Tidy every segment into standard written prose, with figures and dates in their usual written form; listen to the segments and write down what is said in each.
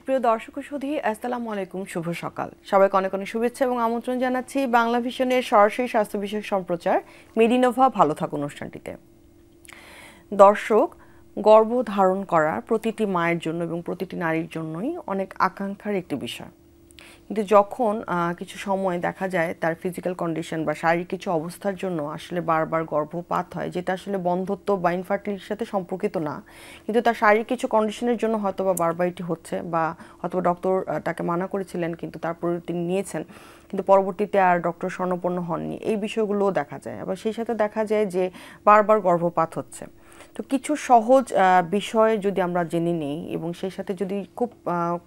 সুপ্রিয় দর্শক ও সুধী, আসসালামু আলাইকুম, শুভ সকাল। সবাইকে অনেক অনেক শুভেচ্ছা এবং আমন্ত্রণ জানাচ্ছি বাংলা ভিশনের সরাসরি স্বাস্থ্য বিষয়ক সম্প্রচার মেডিনোভা ভালো থাকুন অনুষ্ঠানটিতে। দর্শক, গর্ভ ধারণ করা প্রতিটি মায়ের জন্য এবং প্রতিটি নারীর জন্যই অনেক আকাঙ্ক্ষার একটি বিষয়, কিন্তু যখন কিছু সময় দেখা যায় তার ফিজিক্যাল কন্ডিশন বা শারীরিক কিছু অবস্থার জন্য আসলে বারবার গর্ভপাত হয়, যেটা আসলে বন্ধ্যত্ব বা ইনফার্টিলিটির সাথে সম্পর্কিত না, কিন্তু তার শারীরিক কিছু কন্ডিশনের জন্য হয়তো বা বারবার এটি হচ্ছে, বা হয়তো ডক্টর তাকে মানা করেছিলেন কিন্তু তারপরে তিনি নিয়েছেন, কিন্তু পরবর্তীতে আর ডক্টর শরণাপন্ন হননি, এই বিষয়গুলোও দেখা যায়। আবার সেই সাথে দেখা যায় যে বারবার গর্ভপাত হচ্ছে। তো কিছু সহজ বিষয় যদি আমরা জেনে নিই এবং সেই সাথে যদি খুব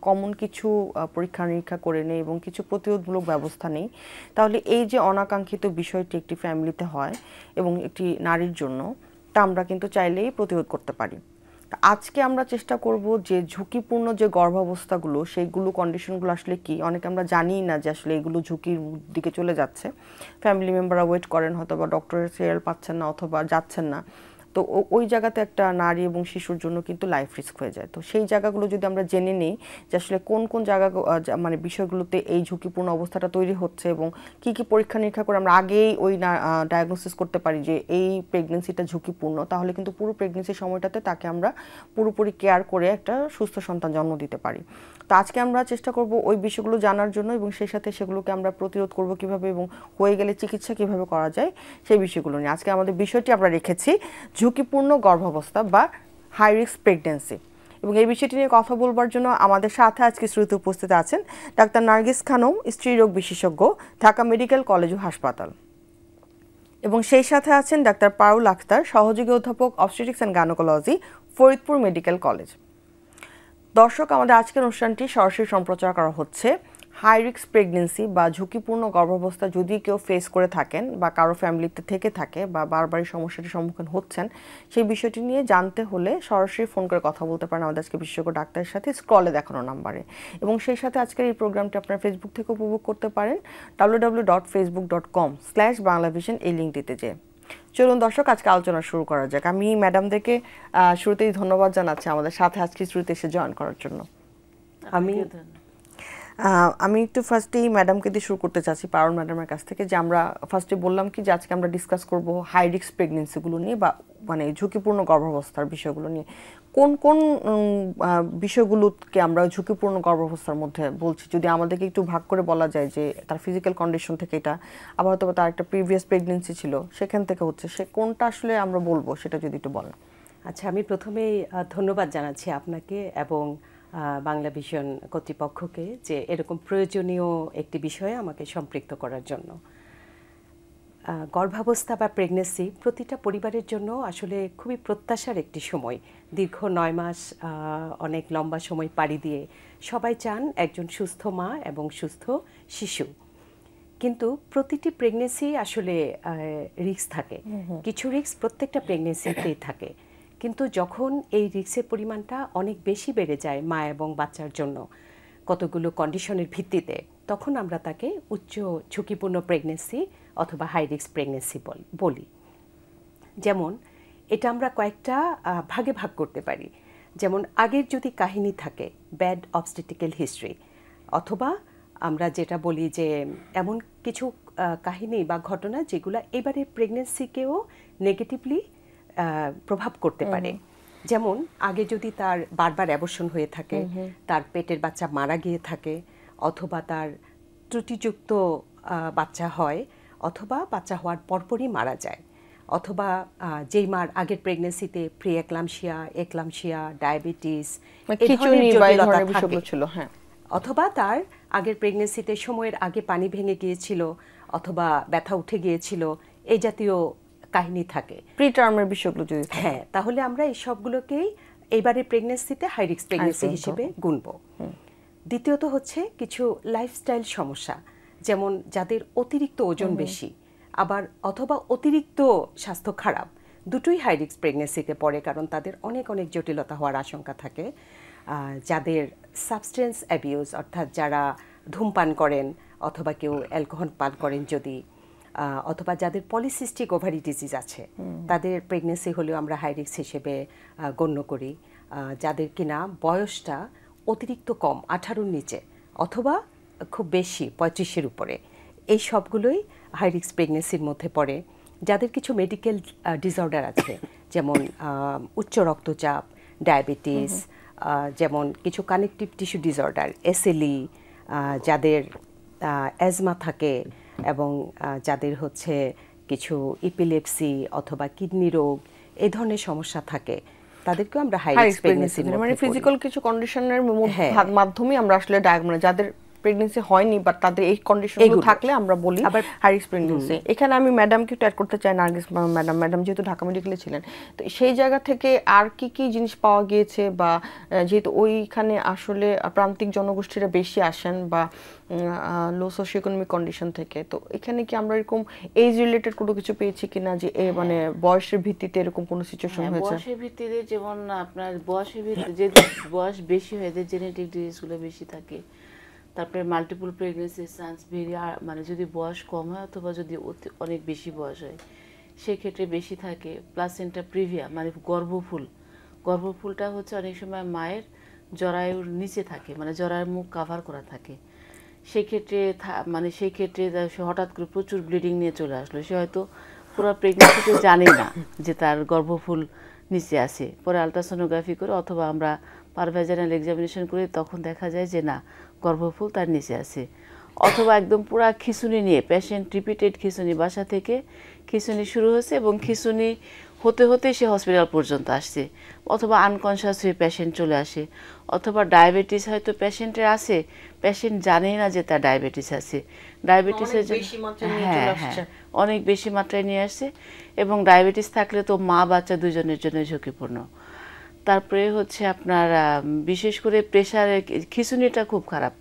কমন কিছু পরীক্ষা নিরীক্ষা করে নেই এবং কিছু প্রতিরোধমূলক ব্যবস্থা নেই, তাহলে এই যে অনাকাঙ্ক্ষিত বিষয়টি একটি ফ্যামিলিতে হয় এবং একটি নারীর জন্য, তা আমরা কিন্তু চাইলেই প্রতিরোধ করতে পারি। আজকে আমরা চেষ্টা করব যে ঝুঁকিপূর্ণ যে গর্ভাবস্থাগুলো, সেইগুলো কন্ডিশনগুলো আসলে কি। অনেকে আমরা জানিই না যে আসলে এগুলো ঝুঁকির দিকে চলে যাচ্ছে। ফ্যামিলি মেম্বাররা ওয়েট করেন, হয়তো বা ডক্টরের সিরিয়াল পাচ্ছেন না অথবা যাচ্ছেন না, তো ওই জায়গাতে একটা নারী এবং শিশুর জন্য কিন্তু লাইফ রিস্ক হয়ে যায়। তো সেই জায়গাগুলো যদি আমরা জেনে নিই যে আসলে কোন কোন জায়গা মানে বিষয়গুলোতে এই ঝুঁকিপূর্ণ অবস্থাটা তৈরি হচ্ছে এবং কি কি পরীক্ষা নিরীক্ষা করে আমরা আগেই ওই ডায়াগনোসিস করতে পারি যে এই প্রেগনেন্সিটা ঝুঁকিপূর্ণ, তাহলে কিন্তু পুরো প্রেগনেন্সির সময়টাতে তাকে আমরা পুরোপুরি কেয়ার করে একটা সুস্থ সন্তান জন্ম দিতে পারি। তো আজকে আমরা চেষ্টা করব ওই বিষয়গুলো জানার জন্য এবং সেই সাথে সেগুলোকে আমরা প্রতিরোধ করব কিভাবে এবং হয়ে গেলে চিকিৎসা কিভাবে করা যায় সেই বিষয়গুলো নিয়ে। আজকে আমাদের বিষয়টি আমরা রেখেছি ঝুঁকিপূর্ণ গর্ভাবস্থা বা হাই রিস্ক প্রেগন্যান্সি, এবং এই বিষয়টি নিয়ে কথা বলবার জন্য আমাদের সাথে আজকে শ্রুতি উপস্থিত আছেন ডাক্তার নার্গিস খানম, স্ত্রীরোগ বিশেষজ্ঞ, ঢাকা মেডিকেল কলেজ ও হাসপাতাল, এবং সেই সাথে আছেন ডাক্তার পারুল আক্তার, সহযোগী অধ্যাপক obstetrics and gynaecology, Faridpur medical college. দর্শক, আমাদের আজকের অনুষ্ঠানটি সরাসরি সম্প্রচার করা হচ্ছে। হাই রিস্ক প্রেগনেন্সি বা ঝুঁকিপূর্ণ গর্ভাবস্থা যদি কেউ ফেস করে থাকেন বা কারো ফ্যামিলিতে থেকে থাকে বা বারবারই সমস্যাটির সম্মুখীন হচ্ছেন, সেই বিষয়টি নিয়ে জানতে হলে সরাসরি ফোন করে কথা বলতে পারেন আমাদের আজকে বিশেষজ্ঞ ডাক্তারের সাথে স্ক্রলে দেখানো নাম্বারে। এবং সেই সাথে আজকের এই প্রোগ্রামটি আপনারা ফেসবুক থেকে উপভোগ করতে পারেন www.facebook.com/banglavision এই লিঙ্কটিতে যে। চলুন দর্শক, আজকে আলোচনা শুরু করা যাক। আমি ম্যাডামদেরকে শুরুতেই ধন্যবাদ জানাচ্ছি আমাদের সাথে আজকে শুরুতে এসে জয়েন করার জন্য। আমি একটু ফার্স্টেই ম্যাডামকে দিয়ে শুরু করতে চাচ্ছি, পারুল ম্যাডামের কাছ থেকে, যে আমরা ফার্স্টে বললাম কি যে আজকে আমরা ডিসকাস করব হাই রিস্ক প্রেগনেন্সিগুলো নিয়ে বা মানে ঝুঁকিপূর্ণ গর্ভাবস্থার বিষয়গুলো নিয়ে। কোন কোন বিষয়গুলোকে আমরা ঝুঁকিপূর্ণ গর্ভাবস্থার মধ্যে বলছি, যদি আমাদেরকে একটু ভাগ করে বলা যায় যে তার ফিজিক্যাল কন্ডিশন থেকে এটা, আবার হয়তো তার একটা প্রিভিয়াস প্রেগনেন্সি ছিল সেখান থেকে হচ্ছে, সে কোনটা আসলে আমরা বলবো সেটা যদি একটু বলেন। আচ্ছা, আমি প্রথমেই ধন্যবাদ জানাচ্ছি আপনাকে এবং বাংলা ভিশন কর্তৃপক্ষকে যে এরকম প্রয়োজনীয় একটি বিষয়ে আমাকে সম্পৃক্ত করার জন্য। গর্ভাবস্থা বা প্রেগনেন্সি প্রতিটা পরিবারের জন্য আসলে খুবই প্রত্যাশার একটি সময়। দীর্ঘ 9 মাস অনেক লম্বা সময় পাড়ি দিয়ে সবাই চান একজন সুস্থ মা এবং সুস্থ শিশু, কিন্তু প্রতিটি প্রেগনেন্সি আসলে রিস্ক থাকে। কিছু রিস্ক প্রত্যেকটা প্রেগনেন্সিতেই থাকে, কিন্তু যখন এই রিস্কের পরিমাণটা অনেক বেশি বেড়ে যায় মা এবং বাচ্চার জন্য কতগুলো কন্ডিশনের ভিত্তিতে, তখন আমরা তাকে উচ্চ ঝুঁকিপূর্ণ প্রেগনেন্সি অথবা হাই রিস্ক প্রেগনেন্সি বলি। যেমন এটা আমরা কয়েকটা ভাগে ভাগ করতে পারি। যেমন আগের যদি কাহিনী থাকে, ব্যাড অবস্টেট্রিক্যাল হিস্ট্রি, অথবা আমরা যেটা বলি যে এমন কিছু কাহিনী বা ঘটনা যেগুলো এবারে প্রেগনেন্সিকেও নেগেটিভলি প্রভাব করতে পারে। যেমন আগে যদি তার বারবার অ্যাবর্শন হয়ে থাকে, তার পেটের বাচ্চা মারা গিয়ে থাকে, অথবা তার ত্রুটিযুক্ত বাচ্চা হয়, অথবা বাচ্চা হওয়ার পরপরই মারা যায়, অথবা যেই মার আগের প্রেগনেন্সিতে প্রি একলামশিয়া, ডায়াবেটিস ছিল, হ্যাঁ, অথবা তার আগের প্রেগনেন্সিতে সময়ের আগে পানি ভেঙে গিয়েছিল অথবা ব্যথা উঠে গিয়েছিল, এই জাতীয় কাহিনী থাকে, প্রিটার্মের বিষয়গুলো যদি, হ্যাঁ, তাহলে আমরা এই সবগুলোকেই এইবারের প্রেগনেন্সিতে হাই রিস্ক প্রেগনেন্সি হিসেবে গুনব। দ্বিতীয়ত হচ্ছে কিছু লাইফস্টাইল সমস্যা, যেমন যাদের অতিরিক্ত ওজন বেশি, আবার অথবা অতিরিক্ত স্বাস্থ্য খারাপ, দুটোই হাই রিস্ক প্রেগনেন্সিতে পড়ে, কারণ তাদের অনেক অনেক জটিলতা হওয়ার আশঙ্কা থাকে। যাদের সাবস্টেন্স অ্যাবিউজ, অর্থাৎ যারা ধূমপান করেন অথবা কেউ অ্যালকোহল পান করেন যদি, অথবা যাদের পলিসিস্টিক ওভারি ডিজিজ আছে, তাদের প্রেগনেন্সি হলেও আমরা হাই রিস্ক হিসেবে গণ্য করি। যাদের কিনা বয়সটা অতিরিক্ত কম 18-র নিচে অথবা খুব বেশি 35-এর উপরে, এই সবগুলোই হাই রিস্ক প্রেগনেন্সির মধ্যে পড়ে। যাদের কিছু মেডিকেল ডিসঅর্ডার আছে, যেমন উচ্চ রক্তচাপ, ডায়াবেটিস, যেমন কিছু কানেকটিভ টিস্যু ডিসঅর্ডার, এসএলই, যাদের অ্যাজমা থাকে, এবং যাদের হচ্ছে কিছু ইপিলেপসি অথবা কিডনি রোগ, এই ধরনের সমস্যা থাকে, তাদেরকেও আমরা হাই রিস্ক প্রেগনেন্সি মানে ফিজিক্যাল কিছু কন্ডিশনের মাধ্যমে আমরা আসলে মানে যাদের প্রেগন্যান্সি হয়নি বাট তাদের এই কন্ডিশনগুলো থাকলে আমরা বলি হাই রিস্ক প্রেগন্যান্সি। এখানে আমি ম্যাডামকে একটু অ্যাড করতে চাই, নার্গিস ম্যাডাম যেহেতু ঢাকা মেডিকেলে ছিলেন, তো সেই জায়গা থেকে আর কি কি জিনিস পাওয়া গিয়েছে, বা যেহেতু ওইখানে আসলে প্রান্তিক জনগোষ্ঠীরা বেশি আসেন বা লো সোশিও ইকোনমিক কন্ডিশন থেকে, তো এখানে কি আমরা এরকম এজ রিলেটেড কোনো কিছু পেয়েছি কিনা, যে মানে বয়সের ভিত্তিতে এরকম কোনো সিচুয়েশন হয়েছে? বয়সের ভিত্তিতে যেমন আপনার বয়সের ভিত্তিতে যে বয়স বেশি হয়ে যায় জেনেটিক ডিজিজগুলো বেশি থাকে, তারপরে মাল্টিপল প্রেগনেন্সির চান্স মানে যদি বয়স কম হয় অথবা যদি অনেক বেশি বয়স হয় সেক্ষেত্রে বেশি থাকে। প্লাসেন্টা প্রিভিয়া মানে গর্ভফুলটা হচ্ছে অনেক সময় মায়ের জরায়ুর নিচে থাকে, মানে জরায়ুর মুখ কাভার করা থাকে, সেক্ষেত্রে মানে সেই ক্ষেত্রে হঠাৎ করে প্রচুর ব্লিডিং নিয়ে চলে আসলো, সে হয়তো পুরো প্রেগনেন্সিতে জানে না যে তার গর্ভফুল নিচে আছে, পরে আলট্রাসোনোগ্রাফি করে অথবা আমরা পারভেজানাল এক্সামিনেশন করে তখন দেখা যায় যে না, গর্ভফুল তার নিচে আছে। অথবা একদম পুরা খিঁচুনি নিয়ে পেশেন্ট রিপিটেড খিঁচুনি, বাসা থেকে খিঁচুনি শুরু হয়েছে এবং খিঁচুনি হতে হতে সে হসপিটাল পর্যন্ত আসছে, অথবা আনকনশিয়াস হয়ে পেশেন্ট চলে আসে, অথবা ডায়াবেটিস হয়তো পেশেন্টের আছে, পেশেন্ট জানেই না যে তার ডায়াবেটিস আছে, ডায়াবেটিসের অনেক বেশি মাত্রায় নিয়ে আসছে, এবং ডায়াবেটিস থাকলে তো মা বাচ্চা দুজনের জন্য ঝুঁকিপূর্ণ। তারপরে হচ্ছে আপনার বিশেষ করে প্রেশারে খিঁচুনিটা খুব খারাপ,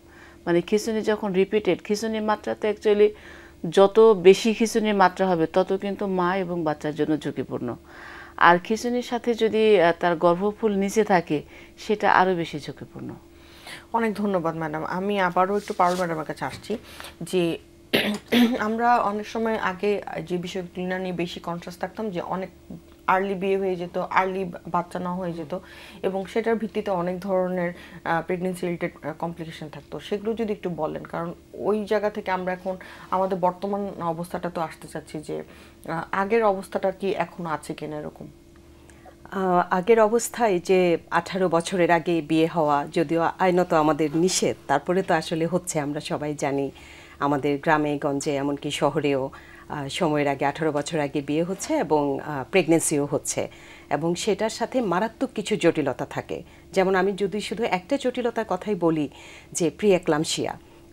মানে খিঁচুনি যখন রিপিটেড, খিঁচুনির মাত্রা তো অ্যাকচুয়ালি যত বেশি খিঁচুনির মাত্রা হবে তত কিন্তু মা এবং বাচ্চার জন্য ঝুঁকিপূর্ণ, আর খিঁচুনির সাথে যদি তার গর্ভফুল নিচে থাকে সেটা আরও বেশি ঝুঁকিপূর্ণ। অনেক ধন্যবাদ ম্যাডাম। আমি আবারও একটু পারুল ম্যাডামের কাছে আসছি, যে আমরা অনেক সময় আগে যে বিষয়গুলো নিয়ে বেশি কনসাস থাকতাম, যে অনেক আর্লি বিয়ে হয়ে যেত, আর্লি বাচ্চা না হয়ে যেত, এবং সেটার ভিত্তিতে অনেক ধরনের প্রেগনেন্সি রিলেটেড কমপ্লিকেশন থাকতো, সেগুলো যদি একটু বলেন, কারণ ওই জায়গা থেকে আমরা এখন আমাদের বর্তমান অবস্থাটা তো আসতে চাচ্ছি, যে আগের অবস্থাটা কি এখনো আছে কিনা এরকম। আগের অবস্থায় যে 18 বছরের আগে বিয়ে হওয়া, যদিও আইনত আমাদের নিষেধ, তারপরে তো আসলে হচ্ছে, আমরা সবাই জানি আমাদের গ্রামে গঞ্জে এমনকি শহরেও সময়ের আগে 18 বছর আগে বিয়ে হচ্ছে এবং প্রেগনেন্সিও হচ্ছে, এবং সেটার সাথে মারাত্মক কিছু জটিলতা থাকে। যেমন আমি যদি শুধু একটা জটিলতার কথাই বলি, যে প্রি এক্লামশিয়া,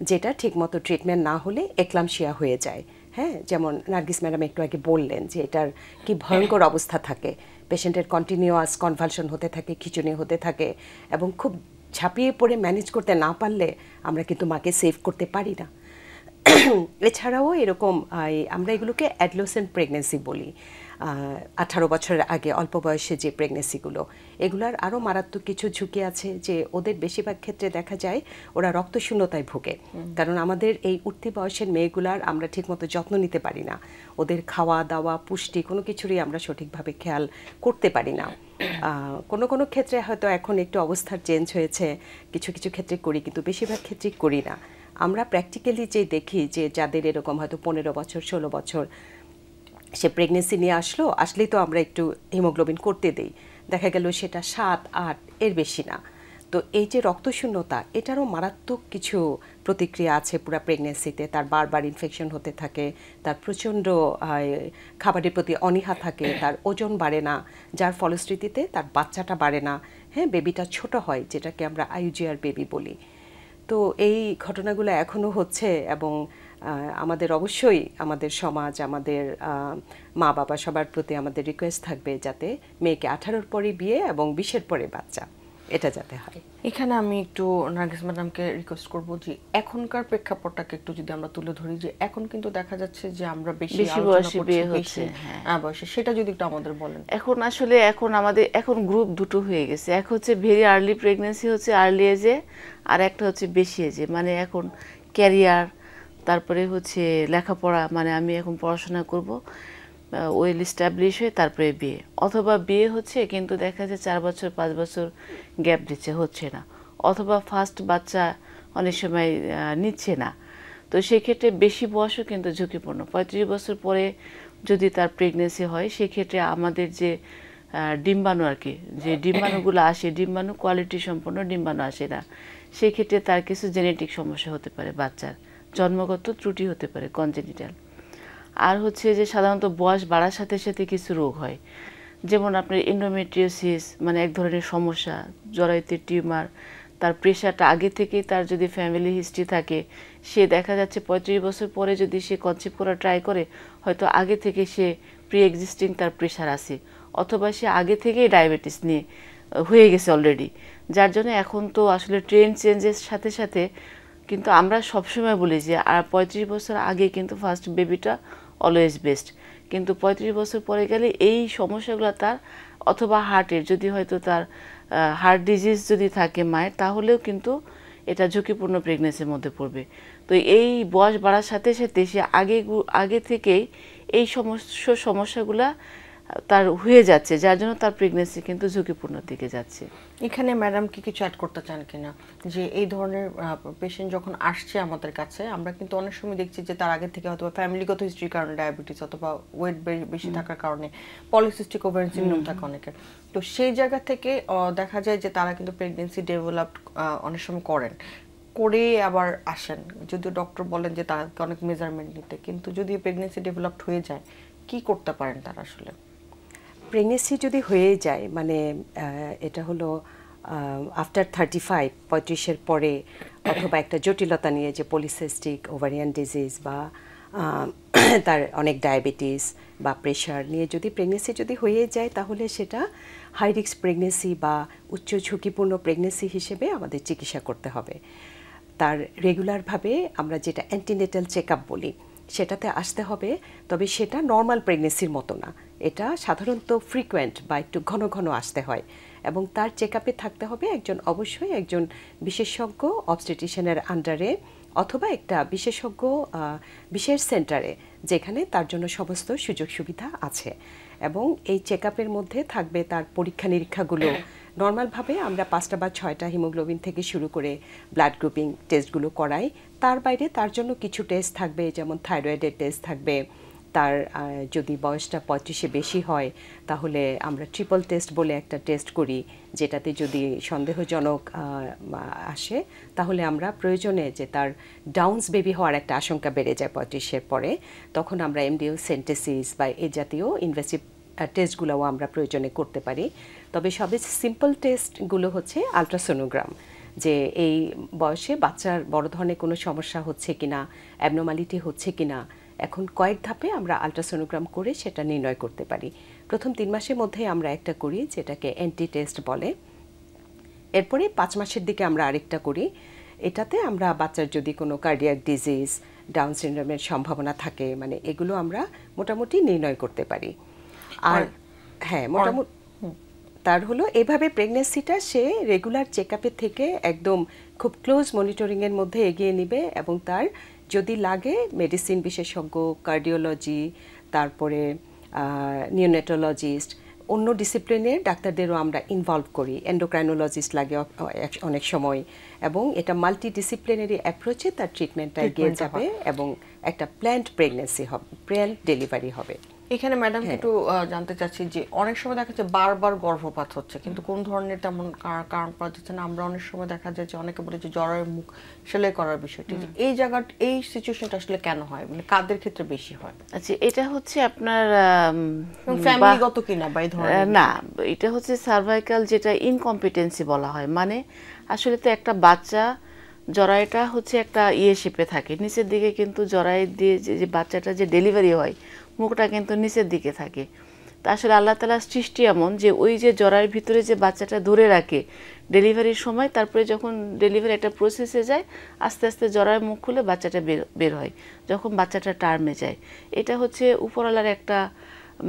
যেটা ঠিকমতো ট্রিটমেন্ট না হলে এক্লামশিয়া হয়ে যায়। হ্যাঁ, যেমন নার্গিস ম্যাডাম একটু আগে বললেন যে এটার কি ভয়ঙ্কর অবস্থা থাকে, পেশেন্টের কন্টিনিউয়াস কনভালশন হতে থাকে, খিঁচুনি হতে থাকে, এবং খুব ঝাঁপিয়ে পড়ে ম্যানেজ করতে না পারলে আমরা কিন্তু মাকে সেভ করতে পারি না। এছাড়াও এরকম আমরা এগুলোকে অ্যাডোলেসেন্ট প্রেগনেন্সি বলি, 18 বছরের আগে অল্প বয়সে যে প্রেগনেন্সিগুলো, এগুলার আরও মারাত্মক কিছু ঝুঁকি আছে, যে ওদের বেশিরভাগ ক্ষেত্রে দেখা যায় ওরা রক্তশূন্যতায় ভোগে, কারণ আমাদের এই উঠতি বয়সের মেয়েগুলার আমরা ঠিকমতো যত্ন নিতে পারি না, ওদের খাওয়া দাওয়া পুষ্টি কোনো কিছুরই আমরা সঠিকভাবে খেয়াল করতে পারি না। কোনো কোনো ক্ষেত্রে হয়তো এখন একটু অবস্থার চেঞ্জ হয়েছে, কিছু কিছু ক্ষেত্রে করি, কিন্তু বেশিরভাগ ক্ষেত্রেই করি না। আমরা প্র্যাকটিক্যালি যে দেখি যে যাদের এরকম হয়তো 15 বছর 16 বছর সে প্রেগনেন্সি নিয়ে আসলেই তো আমরা একটু হিমোগ্লোবিন করতে দেই, দেখা গেল সেটা 7-8 এর বেশি না। তো এই যে রক্তশূন্যতা, এটারও মারাত্মক কিছু প্রতিক্রিয়া আছে পুরো প্রেগনেন্সিতে। তার বারবার ইনফেকশন হতে থাকে, তার প্রচণ্ড খাবারের প্রতি অনীহা থাকে, তার ওজন বাড়ে না, যার ফলশ্রুতিতে তার বাচ্চাটা বাড়ে না, হ্যাঁ, বেবিটা ছোট হয়, যেটাকে আমরা আইউজিআর বেবি বলি। তো এই ঘটনাগুলো এখনও হচ্ছে, এবং আমাদের অবশ্যই আমাদের সমাজ, আমাদের মা বাবা সবার প্রতি আমাদের রিকোয়েস্ট থাকবে যাতে মেয়েকে 18-র পরে বিয়ে এবং 20-এর পরে বাচ্চা, এটা যাতে হয়। এখানে আমি একটু নার্গিস ম্যাডামকে রিকোয়েস্ট করব যে এখনকার প্রেক্ষাপটটাকে একটু যদি আমরা তুলে ধরি, যে এখন কিন্তু দেখা যাচ্ছে যে আমরা বেশি বয়সে বিয়ে হচ্ছে, বয়সে, সেটা যদি একটু আমাদের বলেন। এখন আসলে আমাদের গ্রুপ দুটো হয়ে গেছে, এক হচ্ছে ভেরি আর্লি প্রেগনেন্সি, হচ্ছে আর্লি এজে, আর একটা হচ্ছে বেশি এজে, মানে এখন ক্যারিয়ার, তারপরে হচ্ছে লেখাপড়া, মানে আমি এখন পড়াশোনা করব, ওয়েল এস্টাবলিশ হয়ে তারপরে বিয়ে, অথবা বিয়ে হচ্ছে কিন্তু দেখা যাচ্ছে 4 বছর 5 বছর গ্যাপ দিচ্ছে, হচ্ছে না, অথবা ফার্স্ট বাচ্চা অনেক সময় নিচ্ছে না। তো সেক্ষেত্রে বেশি বয়সও কিন্তু ঝুঁকিপূর্ণ। 35 বছর পরে যদি তার প্রেগনেন্সি হয় সেক্ষেত্রে আমাদের যে ডিম্বাণু আর কি, যে ডিম্বাণুগুলো আসে, ডিম্বাণু কোয়ালিটি সম্পন্ন ডিম্বাণু আসে না, সেক্ষেত্রে তার কিছু জেনেটিক সমস্যা হতে পারে, বাচ্চার জন্মগত ত্রুটি হতে পারে, কনজেনিটাল। আর হচ্ছে যে সাধারণত বয়স বাড়ার সাথে সাথে কিছু রোগ হয়, যেমন আপনার এন্ডোমেট্রিওসিস, মানে এক ধরনের সমস্যা, জরায়ুতে টিউমার। তার প্রেশারটা আগে থেকেই, তার যদি ফ্যামিলি হিস্ট্রি থাকে, সে দেখা যাচ্ছে 35 বছর পরে যদি সে কনসিভ করা ট্রাই করে, হয়তো আগে থেকে সে প্রি এক্সিস্টিং তার প্রেশার আছে, অথবা সে আগে থেকেই ডায়াবেটিস নিয়ে হয়ে গেছে অলরেডি, যার জন্য এখন তো আসলে ট্রেন্ড চেঞ্জের সাথে সাথে কিন্তু আমরা সবসময় বলি যে 35 বছর আগে কিন্তু ফার্স্ট বেবিটা অলওয়েজ বেস্ট, কিন্তু 35 বছর পরে গেলে এই সমস্যাগুলো তার, অথবা হার্টের যদি হয়তো তার হার্ট ডিজিজ যদি থাকে মায়ের, তাহলেও কিন্তু এটা ঝুঁকিপূর্ণ প্রেগনেন্সির মধ্যে পড়বে। তো এই বয়স বাড়ার সাথে সাথে সে আগে থেকেই এই সমস্যাগুলা তার হয়ে যাচ্ছে, যার জন্য তার প্রেগনেন্সি কিন্তু ঝুঁকিপূর্ণ দিকে যাচ্ছে। এখানে ম্যাডাম কি কিছু অ্যাড করতে চান কিনা, যে এই ধরনের পেশেন্ট যখন আসছে আমাদের কাছে, আমরা কিন্তু অনেক সময় দেখছি যে তার আগে থেকে হয়তো ফ্যামিলিগত হিস্ট্রির কারণে ডায়াবেটিস, অথবা ওয়েট বেশি থাকার কারণে পলিসিস্টিক ওভারিয়ান সিনড্রোম থাকে অনেকের। তো সেই জায়গা থেকে দেখা যায় যে তারা কিন্তু প্রেগনেন্সি ডেভেলপড অনেক সময় করে আবার আসেন, যদিও ডক্টর বলেন যে তাকে অনেক মেজারমেন্ট নিতে, কিন্তু যদি প্রেগনেন্সি ডেভেলপড হয়ে যায় কি করতে পারেন তারা আসলে? প্রেগনেন্সি যদি হয়ে যায়, মানে এটা হলো আফটার 35 পরে, অথবা একটা জটিলতা নিয়ে, যে পলিসিস্টিক ওভারিয়ান ডিজিজ বা তার অনেক ডায়াবেটিস বা প্রেশার নিয়ে যদি প্রেগনেন্সি যদি হয়ে যায়, তাহলে সেটা হাই রিস্ক প্রেগনেন্সি বা উচ্চ ঝুঁকিপূর্ণ প্রেগনেন্সি হিসেবে আমাদের চিকিৎসা করতে হবে। তার রেগুলারভাবে আমরা যেটা অ্যান্টিনেটাল চেক আপ বলি, সেটাতে আসতে হবে। তবে সেটা নর্মাল প্রেগনেন্সির মতো না, এটা সাধারণত ফ্রিকোয়েন্ট বা একটু ঘন ঘন আসতে হয়, এবং তার চেক আপে থাকতে হবে অবশ্যই একজন বিশেষজ্ঞ অবস্টেট্রিশিয়ানের আন্ডারে, অথবা একটা বিশেষ সেন্টারে, যেখানে তার জন্য সমস্ত সুযোগ সুবিধা আছে। এবং এই চেক আপের মধ্যে থাকবে তার পরীক্ষা নিরীক্ষাগুলো। নর্মালভাবে আমরা 5টা বা 6টা হিমোগ্লোবিন থেকে শুরু করে ব্লাড গ্রুপিং টেস্টগুলো করাই। তার বাইরে তার জন্য কিছু টেস্ট থাকবে, যেমন থাইরয়েডের টেস্ট থাকবে। তার যদি বয়সটা 35-এ বেশি হয়, তাহলে আমরা ট্রিপল টেস্ট বলে একটা টেস্ট করি, যেটাতে যদি সন্দেহজনক আসে, তাহলে আমরা প্রয়োজনে, যে তার ডাউন্স বেবি হওয়ার একটা আশঙ্কা বেড়ে যায় 35-এর পরে, তখন আমরা এমডিও সেন্টেসিস বা এ জাতীয় ইনভেসিভ টেস্টগুলোও আমরা প্রয়োজনে করতে পারি। তবে সবে সিম্পল টেস্টগুলো হচ্ছে আলট্রাসোনোগ্রাম, যে এই বয়সে বাচ্চার বড় ধরনের কোনো সমস্যা হচ্ছে কিনা, অ্যাবনর্মালিটি হচ্ছে কিনা, এখন কয়েক ধাপে আমরা আলট্রাসোনোগ্রাম করে সেটা নির্ণয় করতে পারি। প্রথম 3 মাসের মধ্যে আমরা একটা করি, যেটাকে অ্যান্টি টেস্ট বলে। এরপরে 5 মাসের দিকে আমরা আরেকটা করি। এটাতে আমরা বাচ্চার যদি কোনো কার্ডিয়াক ডিজিজ, ডাউন সিনড্রোমের সম্ভাবনা থাকে, মানে এগুলো আমরা মোটামুটি নির্ণয় করতে পারি। আর হ্যাঁ, মোটামুটি তার হলো এভাবে প্রেগনেন্সিটা সে রেগুলার চেক আপের থেকে একদম খুব ক্লোজ মনিটরিংয়ের মধ্যে এগিয়ে নেবে, এবং তার যদি লাগে মেডিসিন বিশেষজ্ঞ, কার্ডিওলজি, তারপরে নিওনেটোলজিস্ট, অন্য ডিসিপ্লিনের ডাক্তারদেরও আমরা ইনভলভ করি, এন্ডোক্রাইনোলজিস্ট লাগে অনেক সময়, এবং এটা মাল্টি ডিসিপ্লিনারি অ্যাপ্রোচে তার ট্রিটমেন্টটা এগিয়ে যাবে, এবং একটা প্ল্যান্ড প্রেগনেন্সি হবে, প্ল্যান্ড ডেলিভারি হবে। এখানে ম্যাডাম একটু জানতে চাচ্ছি যে অনেক সময় দেখা যাচ্ছে বারবার গর্ভপাত হচ্ছে, কিন্তু কোন ধরনের তেমন কারণ পাওয়া যাচ্ছে না। আমরা অনেক সময় দেখা যায় যে অনেকে বলে যে জরায়ুর মুখ সেলাই করার বিষয়টি, এই জায়গাটা, এই সিচুয়েশনটা আসলে কেন হয়, মানে কাদের ক্ষেত্রে বেশি হয়? আচ্ছা, এটা হচ্ছে আপনার ফ্যামিলিগত কিনা বা এই ধরনের না, এটা হচ্ছে সার্ভাইকাল, যেটা ইনকম্পিটেন্সি বলা হয়। মানে আসলে তো একটা বাচ্চা, জরায়ুটা হচ্ছে একটা শেপে থাকে নিচের দিকে, কিন্তু জরায়ু দিয়ে যে বাচ্চাটা যে ডেলিভারি হয়, মুখটা কিন্তু নিচের দিকে থাকে। তা আসলে আল্লাহ তাআলার সৃষ্টি এমন যে ওই যে জরায়ুর ভিতরে যে বাচ্চাটা ধরে রাখে ডেলিভারির সময়, তারপরে যখন ডেলিভারি একটা প্রসেসে যায়, আস্তে আস্তে জরায়ুর মুখ খুলে বাচ্চাটা বের হয় যখন বাচ্চাটা টার্মে যায়। এটা হচ্ছে উপরওয়ালার একটা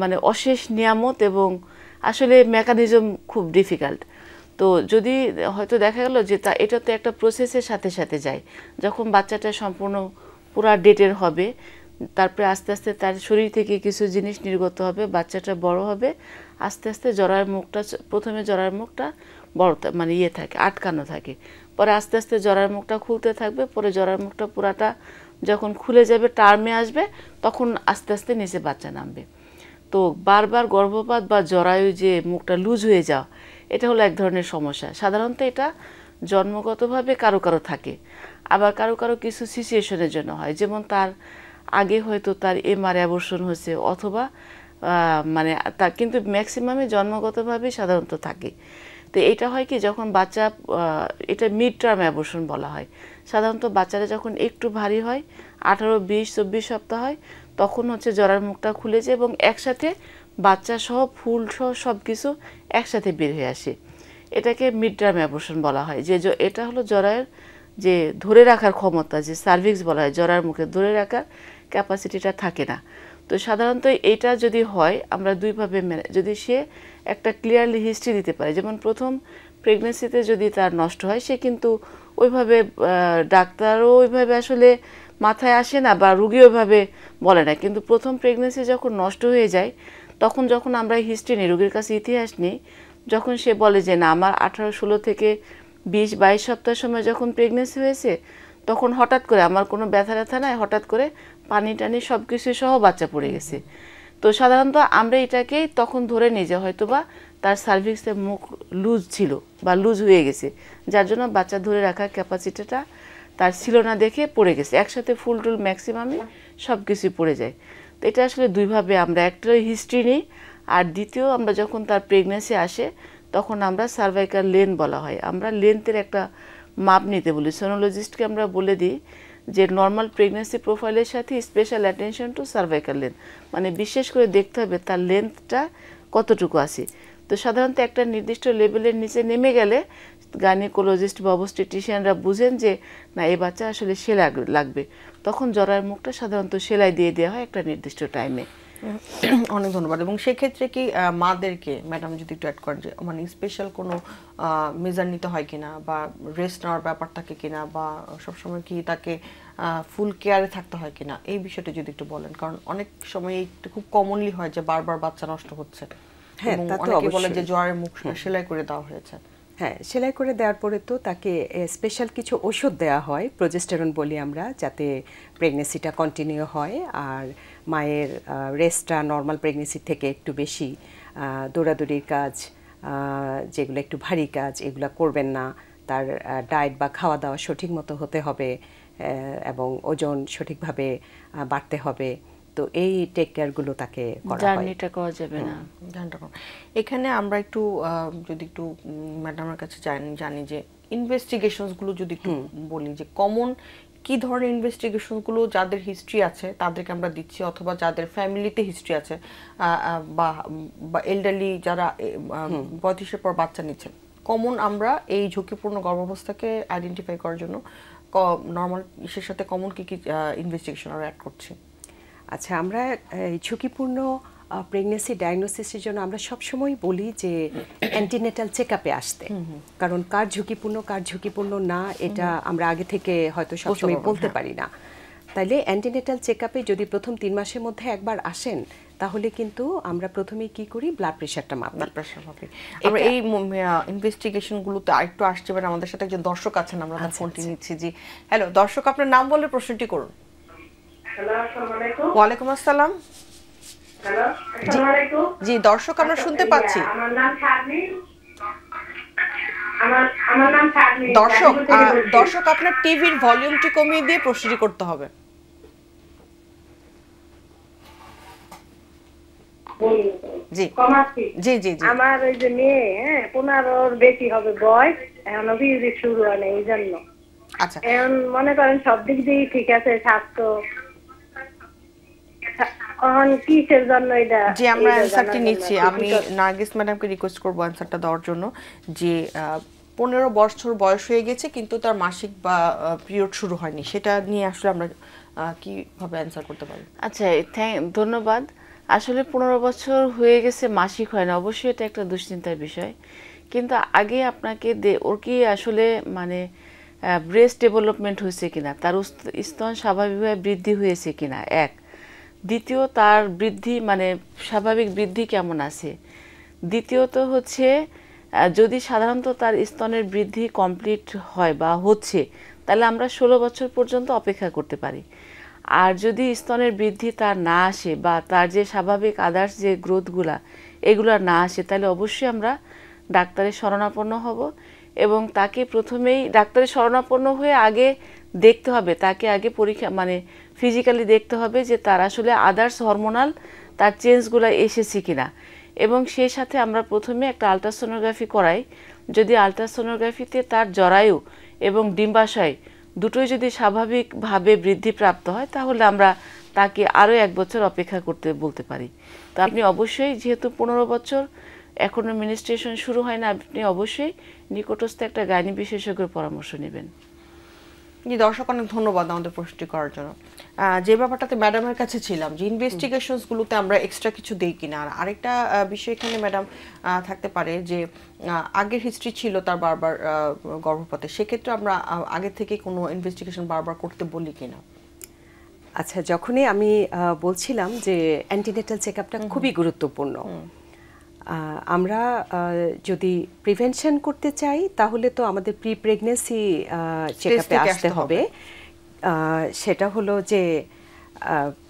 মানে অশেষ নিয়ামত, এবং আসলে মেকানিজম খুব ডিফিকাল্ট। তো যদি হয়তো দেখা গেল যে এটা তো একটা প্রসেসের সাথে সাথে যায়, যখন বাচ্চাটা সম্পূর্ণ পুরা ডেটের হবে, তারপরে আস্তে আস্তে তার শরীর থেকে কিছু জিনিস নির্গত হবে, বাচ্চাটা বড় হবে, আস্তে আস্তে জরায়ুর মুখটা, প্রথমে জরায়ুর মুখটা মানে ইয়ে থাকে, আটকানো থাকে। পরে আস্তে আস্তে জরার মুখটা খুলতে থাকবে, পরে জরার মুখটা পুরাটা যখন খুলে যাবে, টার্মে আসবে, তখন আস্তে আস্তে নিচে বাচ্চা নামবে। তো বারবার গর্ভপাত বা জরায়ু যে মুখটা লুজ হয়ে যাওয়া, এটা হলো এক ধরনের সমস্যা। সাধারণত এটা জন্মগতভাবে কারো কারো থাকে, আবার কারো কারো কিছু সিচুয়েশনের জন্য হয়, যেমন তার আগে হয়তো তার এমআর অ্যাবর্শন হয়েছে, অথবা মানে তা, কিন্তু ম্যাক্সিমামে জন্মগতভাবে সাধারণত থাকে। তো এটা হয় কি, যখন বাচ্চা, এটা মিড টার্ম অ্যাবর্শন বলা হয়। সাধারণত বাচ্চারা যখন একটু ভারী হয়, 18, 20, 24 সপ্তাহ হয়, তখন হচ্ছে জরার মুখটা খুলে যায় এবং একসাথে বাচ্চা সহ ফুল সহ সব কিছু একসাথে বের হয়ে আসে। এটাকে মিড টার্ম অ্যাবর্শন বলা হয়। যে এটা হলো জরায়ের যে ধরে রাখার ক্ষমতা, যে সার্ভিক্স বলা হয়, জরার মুখে ধরে রাখার ক্যাপাসিটিটা থাকে না। তো সাধারণত এইটা যদি হয়, আমরা দুইভাবে যদি সে একটা ক্লিয়ারলি হিস্ট্রি দিতে পারে, যেমন প্রথম প্রেগনেন্সিতে যদি তার নষ্ট হয়, সে কিন্তু ওইভাবে ডাক্তারও ওইভাবে আসলে মাথায় আসে না, বা রুগী ওইভাবে বলে না। কিন্তু প্রথম প্রেগনেন্সি যখন নষ্ট হয়ে যায়, তখন যখন আমরা হিস্ট্রি নিই, রুগীর কাছে ইতিহাস নিই, যখন সে বলে যে না, আমার 18, 16 থেকে 20, 22 সপ্তাহ সময় যখন প্রেগনেন্সি হয়েছে, তখন হঠাৎ করে আমার কোনো ব্যথা ব্যথা নাই, হঠাৎ করে পানি টানি সব কিছু সহ বাচ্চা পড়ে গেছে। তো সাধারণত আমরা এটাকেই তখন ধরে নিই যে হয়তো বা তার সার্ভিক্সের মুখ লুজ ছিল বা লুজ হয়ে গেছে, যার জন্য বাচ্চা ধরে রাখার ক্যাপাসিটিটা তার ছিল না দেখে পড়ে গেছে। একসাথে ফুল টুল ম্যাক্সিমামে সব কিছুই পড়ে যায়। তো এটা আসলে দুইভাবে, আমরা একটা হিস্ট্রি নিই, আর দ্বিতীয় আমরা যখন তার প্রেগনেন্সি আসে, তখন আমরা সার্ভাইকাল লেন্থ বলা হয়, আমরা লেন্থের একটা মাপ নিতে বলি। সোনোলজিস্টকে আমরা বলে দিই যে নর্মাল প্রেগনেন্সি প্রোফাইলের সাথে special attention to cervical length, মানে বিশেষ করে দেখতে হবে তার লেন্থটা কতটুকু আছে। তো সাধারণত একটা নির্দিষ্ট লেভেলের নিচে নেমে গেলে গাইনোকোলজিস্ট বা অবস্টেট্রিশিয়ানরা বুঝেন যে না, এই বাচ্চা আসলে সেলাই লাগবে, তখন জরার মুখটা সাধারণত সেলাই দিয়ে দেওয়া হয় একটা নির্দিষ্ট টাইমে। অনেক ধন্যবাদ। এবং সেক্ষেত্রে কি মাদেরকে ম্যাডাম যদি একটু অ্যাড করেন, যে মানে স্পেশাল কোনো মেজার নিতে হয় কিনা, বা রেস্ট নেওয়ার ব্যাপার থাকে কিনা, বা সবসময় কি তাকে ফুল কেয়ারে থাকতে হয় কিনা, এই বিষয়টা যদি একটু বলেন। কারণ অনেক সময় একটু খুব কমনলি হয় যে বারবার বাচ্চা নষ্ট হচ্ছে, এবং অনেকে বলে যে জ্বরের মুখ সেলাই করে দেওয়া হয়েছে। হ্যাঁ, সেলাই করে দেওয়ার পরে তো তাকে স্পেশাল কিছু ওষুধ দেওয়া হয়, প্রোজেস্টেরন বলি আমরা, যাতে প্রেগনেন্সিটা কন্টিনিউ হয় আর মায়ের রেস্টটা নর্মাল প্রেগনেন্সির থেকে একটু বেশি। দৌড়াদৌড়ির কাজ, যেগুলো একটু ভারী কাজ, এগুলো করবেন না। তার ডায়েট বা খাওয়া দাওয়া সঠিক মতো হতে হবে, এবং ওজন সঠিকভাবে বাড়তে হবে। তো এই টেক কেয়ারগুলো তাকে করা হয়। জার্নিটা করা যাবে না। এখানে আমরা একটু যদি একটু ম্যাডামের কাছে জানি যে ইনভেস্টিগেশনসগুলো যদি একটু বলি, যে কমন কি ধরনের ইনভেস্টিগেশনগুলো যাদের হিস্ট্রি আছে তাদেরকে আমরা দিচ্ছি, অথবা যাদের ফ্যামিলিতে হিস্ট্রি আছে, বা এল্ডারলি যারা 35-এর পর বাচ্চা নিচ্ছেন, কমন আমরা এই ঝুঁকিপূর্ণ গর্ভাবস্থাকে আইডেন্টিফাই করার জন্য নর্মাল ইসের সাথে কমন কি কি ইনভেস্টিগেশন আমরা অ্যাড করছি? আচ্ছা, আমরা এই ঝুঁকিপূর্ণ প্রেগনেন্সি ডায়াগনোসিসের জন্য আমরা সবসময় বলি যে অ্যান্টিনেটাল চেকআপে আসতে। কারণ কার ঝুঁকিপূর্ণ না, এটা আমরা আগে থেকে হয়তো সবসময় বলতে পারি না। তাইলে অ্যান্টিনেটাল চেকআপে যদি প্রথম 3 মাসের মধ্যে একবার আসেন, তাহলে কিন্তু আমরা প্রথমেই কি করি, ব্লাড প্রেশারটা মাপি। আমরা এই ইনভেস্টিগেশনগুলোতে আরেকটু আসছে, এবার আমাদের সাথে একজন দর্শক আছেন, আমরা তার ফোনটি নিচ্ছি। জি হ্যালো দর্শক, আপনার নাম বলে প্রশ্নটি করুন। হ্যালো, আসসালামু আলাইকুম। ওয়ালাইকুম আসসালাম। হ্যালো, আসসালামু আলাইকুম। জি দর্শক, আমরা শুনতে পাচ্ছি। আমার নাম শারমিন। আমার নাম শারমিন। দর্শক আপনার টিভির ভলিউমটি কমিয়ে দিয়ে প্রশ্নটি করতে হবে। জি কমাচ্ছি। জি জি জি। আমার ওই যে মেয়ে, 15-র বেশি হবে বয়স, এখন পিরিয়ড শুরু হয় না, এই জন্য। আচ্ছা, এখন মনে করেন সব দিক দিয়েই ঠিক আছে, স্বাস্থ্য, এখন কিসের জন্য এটা? জি আমরা অ্যানসারটি নিচ্ছি। আমি নার্গিস ম্যাডামকে রিকোয়েস্ট করব অ্যানসারটা দেওয়ার জন্য। যে 15 বছর বয়স হয়ে গেছে কিন্তু তার মাসিক বা পিরিয়ড শুরু হয়নি, সেটা নিয়ে আসলে আমরা কিভাবে অ্যানসার করতে পারি? আচ্ছা, ধন্যবাদ। আসলে 15 বছর হয়ে গেছে, মাসিক হয় না, অবশ্যই এটা একটা দুশ্চিন্তার বিষয়। কিন্তু আগে আপনাকে ওর কি আসলে মানে ব্রেস্ট ডেভেলপমেন্ট হয়েছে কিনা, তার স্তন স্বাভাবিকভাবে বৃদ্ধি হয়েছে কিনা, এক। দ্বিতীয়, তার বৃদ্ধি মানে স্বাভাবিক বৃদ্ধি কেমন আছে। দ্বিতীয়ত হচ্ছে যদি সাধারণত তার স্তনের বৃদ্ধি কমপ্লিট হয় বা হচ্ছে, তাহলে আমরা 16 বছর পর্যন্ত অপেক্ষা করতে পারি। আর যদি স্তনের বৃদ্ধি তার না আসে বা তার যে স্বাভাবিক আদার্স যে গ্রোথগুলা এগুলো না আসে, তাহলে অবশ্যই আমরা ডাক্তারের শরণাপন্ন হব এবং তাকে প্রথমেই ডাক্তারের শরণাপন্ন হয়ে আগে দেখতে হবে, তাকে আগে পরীক্ষা মানে ফিজিক্যালি দেখতে হবে যে তার আসলে আদার্স হরমোনাল তার চেঞ্জগুলো এসেছে কিনা। এবং সেই সাথে আমরা প্রথমে একটা আলট্রাসোনোগ্রাফি করাই। যদি আলট্রাসোনোগ্রাফিতে তার জরায়ু এবং ডিম্বাশয় দুটোই যদি স্বাভাবিকভাবে বৃদ্ধিপ্রাপ্ত হয়, তাহলে আমরা তাকে আরও 1 বছর অপেক্ষা করতে বলতে পারি। তো আপনি অবশ্যই, যেহেতু 15 বছর এখনো মেনস্ট্রুয়েশন শুরু হয় না, আপনি অবশ্যই নিকটস্থ একটা গাইনি বিশেষজ্ঞের পরামর্শ নেবেন। জি, দর্শক অনেক ধন্যবাদ আমাদের প্রশ্নটি করার জন্য। যে ব্যাপারটাতে ম্যাডামের কাছে ছিলাম যে ইনভেস্টিগেশনসগুলোতে আমরা এক্সট্রা কিছু দেই কিনা, আর আরেকটা বিষয় এখানে ম্যাডাম থাকতে পারে যে আগের হিস্ট্রি ছিল তার বারবার গর্ভপাতে, সেক্ষেত্রে আমরা আগে থেকে কোনো ইনভেস্টিগেশন বারবার করতে বলি কিনা। আচ্ছা, যখনই আমি বলছিলাম যে অ্যান্টিনেটাল চেকআপটা খুবই গুরুত্বপূর্ণ। আমরা যদি প্রিভেনশন করতে চাই তাহলে তো আমাদের প্রি প্রেগন্যান্সি চেকআপে আসতে হবে। সেটা হলো যে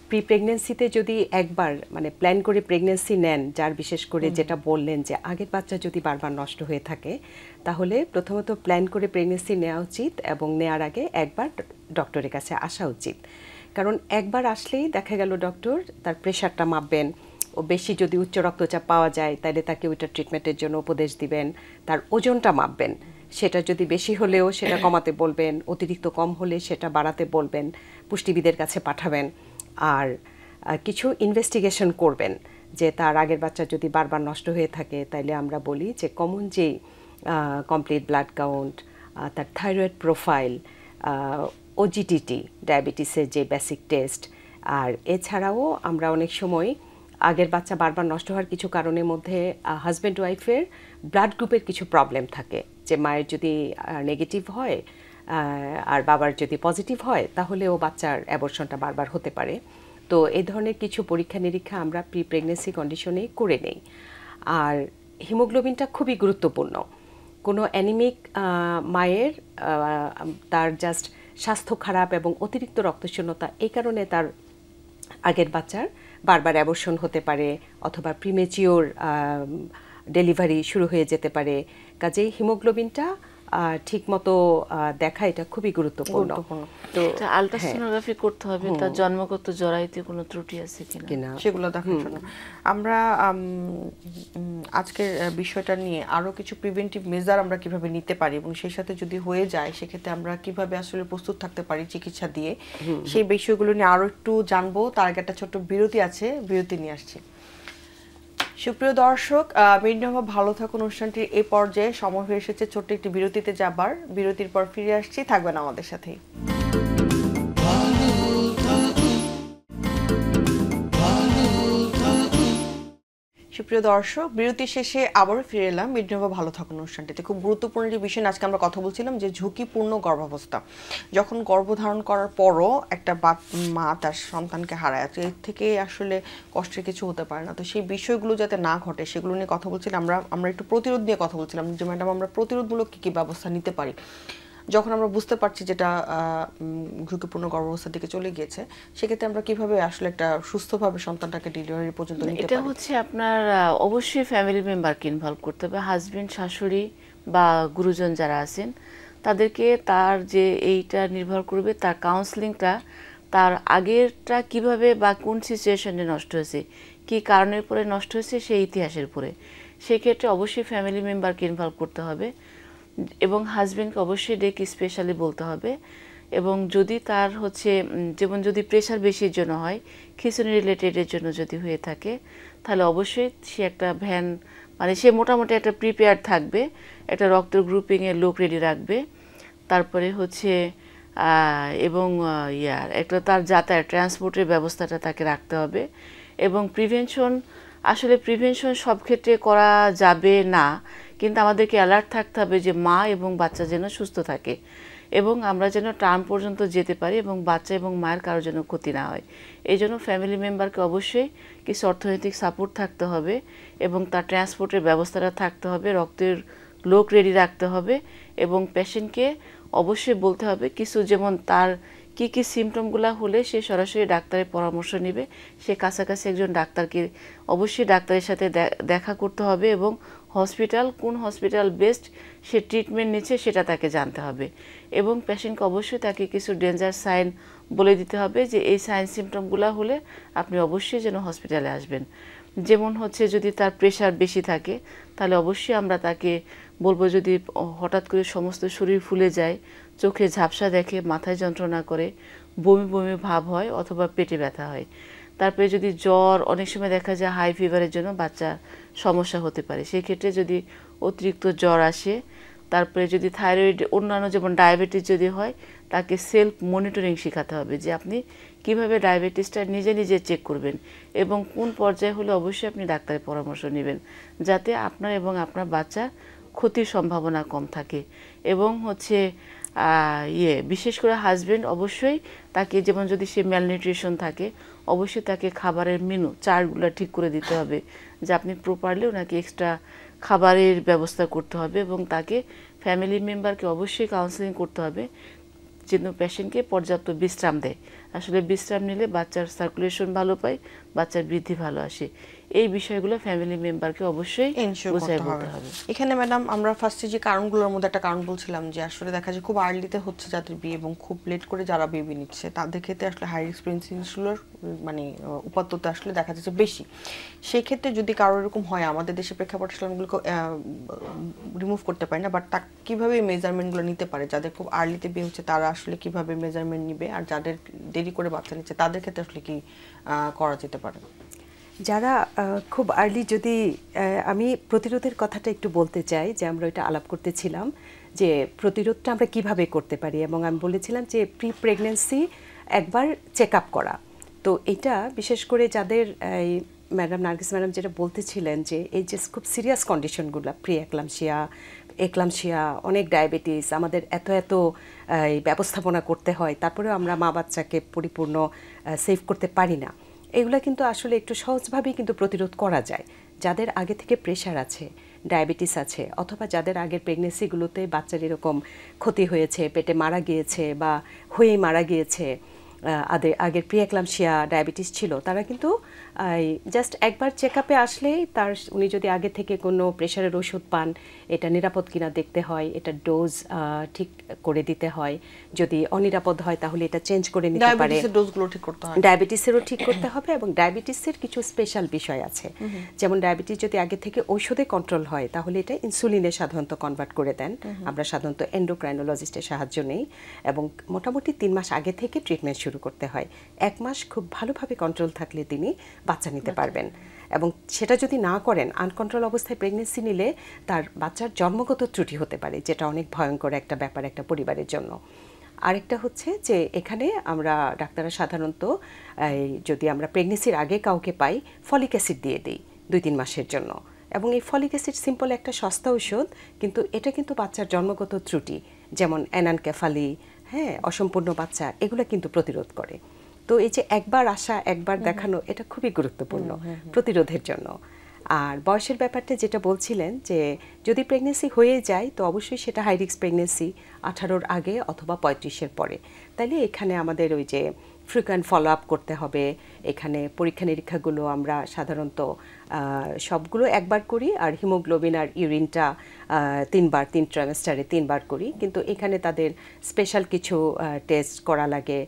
প্রি প্রেগন্যান্সিতে যদি একবার মানে প্ল্যান করে প্রেগন্যান্সি নেন, যার বিশেষ করে যেটা বললেন যে আগের বাচ্চা যদি বারবার নষ্ট হয়ে থাকে, তাহলে প্রথমত প্ল্যান করে প্রেগন্যান্সি নেওয়া উচিত এবং নেওয়ার আগে একবার ডক্টরের কাছে আসা উচিত। কারণ একবার আসলেই দেখা গেল ডক্টর তার প্রেশারটা মাপবেন, ও বেশি যদি উচ্চ রক্তচাপ পাওয়া যায় তাহলে তাকে ওইটা ট্রিটমেন্টের জন্য উপদেশ দিবেন, তার ওজনটা মাপবেন, সেটা যদি বেশি হলেও সেটা কমাতে বলবেন, অতিরিক্ত কম হলে সেটা বাড়াতে বলবেন, পুষ্টিবিদের কাছে পাঠাবেন। আর কিছু ইনভেস্টিগেশন করবেন যে তার আগের বাচ্চা যদি বারবার নষ্ট হয়ে থাকে, তাইলে আমরা বলি যে কমন যে কমপ্লিট ব্লাড কাউন্ট, তার থাইরয়েড প্রোফাইল, ওজিটিটি ডায়াবেটিসের যে বেসিক টেস্ট, আর এছাড়াও আমরা অনেক সময় আগের বাচ্চা বারবার নষ্ট হওয়ার কিছু কারণের মধ্যে হাজব্যান্ড ওয়াইফের ব্লাড গ্রুপের কিছু প্রবলেম থাকে, যে মায়ের যদি নেগেটিভ হয় আর বাবার যদি পজিটিভ হয়, তাহলে ও বাচ্চার অ্যাবর্শনটা বারবার হতে পারে। তো এই ধরনের কিছু পরীক্ষা নিরীক্ষা আমরা প্রি প্রেগনেন্সি কন্ডিশনেই করে নেই। আর হিমোগ্লোবিনটা খুবই গুরুত্বপূর্ণ। কোনো অ্যানিমিক মায়ের তার জাস্ট স্বাস্থ্য খারাপ এবং অতিরিক্ত রক্তশূন্যতা, এই কারণে তার আগের বাচ্চার বারবার অ্যাবর্শন হতে পারে অথবা প্রিমেচিওর ডেলিভারি শুরু হয়ে যেতে পারে। কাজেই হিমোগ্লোবিনটা ঠিকমতো দেখা এটা খুবই গুরুত্বপূর্ণ। তো আলট্রাসোনোগ্রাফি করতে হবে তার জন্মগত জরায়ুতে কোনো ত্রুটি আছে কিনা সেগুলো দেখার জন্য। আমরা আজকের বিষয়টা নিয়ে আরো কিছু প্রিভেন্টিভ মেজার আমরা কিভাবে নিতে পারি এবং সেই সাথে যদি হয়ে যায় সেক্ষেত্রে আমরা কিভাবে আসলে প্রস্তুত থাকতে পারি চিকিৎসা দিয়ে, সেই বিষয়গুলো নিয়ে আরো একটু জানবো। তার আগে একটা ছোট্ট বিরতি আছে, বিরতি নিয়ে আসছি। সুপ্রিয় দর্শক, মেডিনোভা ভালো থাকুন অনুষ্ঠানটির এই পর্যায়ে সময় হয়ে এসেছে ছোট্ট একটি বিরতিতে যাবার। বিরতির পর ফিরে আসছি, থাকবেন আমাদের সাথেই। সুপ্রিয় দর্শক, বিরতি শেষে আবারও ফিরে এলাম মেডিনোভা ভালো থাকুন অনুষ্ঠানটিতে। খুব গুরুত্বপূর্ণ একটি বিষয় আজকে আমরা কথা বলছিলাম যে ঝুঁকিপূর্ণ গর্ভাবস্থা, যখন গর্ভধারণ করার পরও একটা মা তার সন্তানকে হারায়, এর থেকে আসলে কষ্টের কিছু হতে পারে না। তো সেই বিষয়গুলো যাতে না ঘটে সেগুলো নিয়ে কথা বলছিলাম। আমরা একটু প্রতিরোধ নিয়ে কথা বলছিলাম যে ম্যাডাম আমরা প্রতিরোধমূলক কী কী ব্যবস্থা নিতে পারি যখন আমরা বুঝতে পারছি যেটা ঝুঁকিপূর্ণ গর্ভাবস্থার দিকে চলে গিয়েছে, সেক্ষেত্রে আমরা কিভাবে আসলে একটা সুস্থভাবে সন্তানটাকে ডেলিভারি পর্যন্ত নিতে পারি? এটা হচ্ছে আপনার অবশ্যই ফ্যামিলি মেম্বারকে ইনভলভ করতে হবে, হাজবেন্ড, শাশুড়ি বা গুরুজন যারা আছেন তাদেরকে। তার যে এইটা নির্ভর করবে তার কাউন্সেলিংটা, তার আগেরটা কিভাবে বা কোন সিচুয়েশনে নষ্ট হয়েছে, কি কারণের পরে নষ্ট হয়েছে, সেই ইতিহাসের পরে। সেক্ষেত্রে অবশ্যই ফ্যামিলি মেম্বারকে ইনভলভ করতে হবে এবং হাজবেন্ডকে অবশ্যই ডেকে স্পেশালি বলতে হবে। এবং যদি তার হচ্ছে যেমন যদি প্রেশার বেশির জন্য হয়, খিঁচুনি রিলেটেডের জন্য যদি হয়ে থাকে, তাহলে অবশ্যই সে একটা ভ্যান মানে সে মোটামুটি একটা প্রিপেয়ার থাকবে, একটা রক্তের গ্রুপিংয়ের লোক রেডি রাখবে। তারপরে হচ্ছে এবং একটা তার যাতায়াত ট্রান্সপোর্টের ব্যবস্থাটা তাকে রাখতে হবে। এবং প্রিভেনশন সব ক্ষেত্রে করা যাবে না, কিন্তু আমাদেরকে অ্যালার্ট থাকতে হবে যে মা এবং বাচ্চা যেন সুস্থ থাকে। এবং আমরা যেন টার্ম পর্যন্ত যেতে পারি এবং বাচ্চা এবং মায়ের কারোর যেন ক্ষতি না হয়। এই জন্য ফ্যামিলি মেম্বারকে অবশ্যই কিছু অর্থনৈতিক সাপোর্ট থাকতে হবে এবং তার ট্রান্সপোর্টের ব্যবস্থাটা থাকতে হবে, রক্তের লোক রেডি রাখতে হবে এবং পেশেন্টকে অবশ্যই বলতে হবে কিছু, যেমন তার কি কি সিমটমগুলো হলে সে সরাসরি ডাক্তারের পরামর্শ নেবে, সে কাছাকাছি একজন ডাক্তারকে অবশ্যই ডাক্তারের সাথে দেখা করতে হবে এবং কোন হসপিটাল বেস্ট সে ট্রিটমেন্ট নিচ্ছে সেটা তাকে জানতে হবে এবং পেশেন্টকে অবশ্যই তাকে কিছু ডেঞ্জার সাইন বলে দিতে হবে যে এই সাইন সিমটমগুলো হলে আপনি অবশ্যই যেন হসপিটালে আসবেন। যেমন হচ্ছে যদি তার প্রেশার বেশি থাকে তাহলে অবশ্যই আমরা তাকে বলবো, যদি হঠাৎ করে সমস্ত শরীর ফুলে যায়, চোখে ঝাপসা দেখে, মাথায় যন্ত্রণা করে, বমি বমি ভাব হয় অথবা পেটে ব্যথা হয়, তারপরে যদি জ্বর, অনেক সময় দেখা যায় হাই ফিভারের জন্য বাচ্চার সমস্যা হতে পারে, সেই ক্ষেত্রে যদি অতিরিক্ত জ্বর আসে, তারপরে যদি থাইরয়েড, অন্যান্য যেমন ডায়াবেটিস যদি হয়, তাকে সেলফ মনিটরিং শেখাতে হবে যে আপনি কিভাবে ডায়াবেটিসটা নিজে নিজে চেক করবেন এবং কোন পর্যায়ে হলে অবশ্যই আপনি ডাক্তারের পরামর্শ নেবেন যাতে আপনার এবং আপনার বাচ্চার ক্ষতির সম্ভাবনা কম থাকে। এবং হচ্ছে বিশেষ করে হাজবেন্ড অবশ্যই তাকে, যেমন যদি সে ম্যালনিউট্রিশন থাকে, অবশ্যই তাকে খাবারের মেনু চার্টগুলো ঠিক করে দিতে হবে যে আপনি প্রপারলি ওনাকে এক্সট্রা খাবারের ব্যবস্থা করতে হবে এবং তাকে ফ্যামিলি মেম্বারকে অবশ্যই কাউন্সেলিং করতে হবে যেন পেশেন্টকে পর্যাপ্ত বিশ্রাম দেয়। আসলে বিশ্রাম নিলে বাচ্চার সার্কুলেশন ভালো পায়, বাচ্চার বৃদ্ধি ভালো আসে। এই বিষয়গুলো ফ্যামিলি মেম্বারকে অবশ্যই বুঝিয়ে বলতে হবে। এখানে ম্যাডাম আমরা ফার্স্টে যে কারণগুলোর মধ্যে একটা কারণ বলছিলাম যে আসলে দেখা যায় খুব আর্লিতে হচ্ছে যাদের বিয়ে এবং খুব লেট করে যারা বেবি নিচ্ছে তাদের ক্ষেত্রে আসলে হাই এক্সপেরিয়েন্সগুলোর মানে উপাত্তটা আসলে দেখা যাচ্ছে বেশি। সেই ক্ষেত্রে যদি কারো এরকম হয়, আমাদের দেশের প্রেক্ষাপট সেগুলোকে রিমুভ করতে পারি না, বাট তা কীভাবে মেজারমেন্টগুলো নিতে পারে, যাদের খুব আর্লিতে বিয়ে হচ্ছে তারা আসলে কিভাবে মেজারমেন্ট নিবে, আর যাদের দেরি করে বাচ্চা নিচ্ছে তাদের ক্ষেত্রে আসলে কি করা যেতে পারে? যারা খুব আর্লি, যদি আমি প্রতিরোধের কথাটা একটু বলতে চাই, যে আমরা ওইটা আলাপ করতেছিলাম যে প্রতিরোধটা আমরা কিভাবে করতে পারি, এবং আমি বলেছিলাম যে প্রি প্রেগনেন্সি একবার চেক আপ করা। তো এটা বিশেষ করে যাদের ম্যাডাম নার্গিস ম্যাডাম যেটা বলতেছিলেন যে এই যে খুব সিরিয়াস কন্ডিশনগুলো, প্রি এক্লামশিয়া, অনেক ডায়াবেটিস, আমাদের এত ব্যবস্থাপনা করতে হয়, তারপরেও আমরা মা বাচ্চাকে পরিপূর্ণ সেভ করতে পারি না। এগুলো কিন্তু আসলে একটু সহজভাবেই কিন্তু প্রতিরোধ করা যায়। যাদের আগে থেকে প্রেশার আছে, ডায়াবেটিস আছে, অথবা যাদের আগের প্রেগনেন্সিগুলোতে বাচ্চার এরকম ক্ষতি হয়েছে, পেটে মারা গিয়েছে বা হয়েই মারা গিয়েছে, আগের প্রি এক্লামশিয়া ডায়াবেটিস ছিল, তারা কিন্তু জাস্ট একবার চেক আপে আসলেই উনি যদি আগে থেকে কোনো প্রেশারের ওষুধ পান, এটা নিরাপদ কিনা দেখতে হয়, এটা ডোজ ঠিক করে দিতে হয়, যদি অনিরাপদ হয় তাহলে এটা চেঞ্জ করে নিতে পারে। ডোজগুলো ঠিক করতে হয়, ডায়াবেটিসেরও ঠিক করতে হবে, এবং ডায়াবেটিসের কিছু স্পেশাল বিষয় আছে, যেমন ডায়াবেটিস যদি আগে থেকে ঔষধে কন্ট্রোল হয় তাহলে এটা ইনসুলিনে সাধারণত কনভার্ট করে দেন। আমরা সাধারণত এন্ডোক্রাইনোলজিস্টের সাহায্য নেই এবং মোটামুটি 3 মাস আগে থেকে ট্রিটমেন্ট শুরু করতে হয়। 1 মাস খুব ভালোভাবে কন্ট্রোল থাকলে তিনি বাচ্চা নিতে পারবেন, এবং সেটা যদি না করেন, আনকন্ট্রোল অবস্থায় প্রেগনেন্সি নিলে তার বাচ্চার জন্মগত ত্রুটি হতে পারে, যেটা অনেক ভয়ঙ্কর একটা ব্যাপার একটা পরিবারের জন্য। আরেকটা হচ্ছে যে এখানে আমরা ডাক্তাররা সাধারণত যদি আমরা প্রেগনেন্সির আগে কাউকে পাই, ফলিক অ্যাসিড দিয়ে দিই 2-3 মাসের জন্য, এবং এই ফলিক অ্যাসিড সিম্পল একটা সস্তা ঔষধ, কিন্তু এটা কিন্তু বাচ্চার জন্মগত ত্রুটি যেমন অ্যানানকেফালি, অসম্পূর্ণ বাচ্চা, এগুলো কিন্তু প্রতিরোধ করে। তো এই যে একবার আসা, একবার দেখানো, এটা খুবই গুরুত্বপূর্ণ প্রতিরোধের জন্য। আর বয়সের ব্যাপারটা যেটা বলছিলেন, যে যদি প্রেগনেন্সি হয়ে যায় তো অবশ্যই সেটা হাই রিস্ক প্রেগনেন্সি, 18-র আগে অথবা 35-এর পরে। তাইলে এখানে আমাদের ওই যে ফ্রিকোয়েন্ট ফলো আপ করতে হবে। এখানে পরীক্ষা নিরীক্ষাগুলো আমরা সাধারণত সবগুলো একবার করি, আর হিমোগ্লোবিন আর ইউরিনটা 3 ট্রাইমেস্টারে 3 বার করি, কিন্তু এখানে তাদের স্পেশাল কিছু টেস্ট করা লাগে,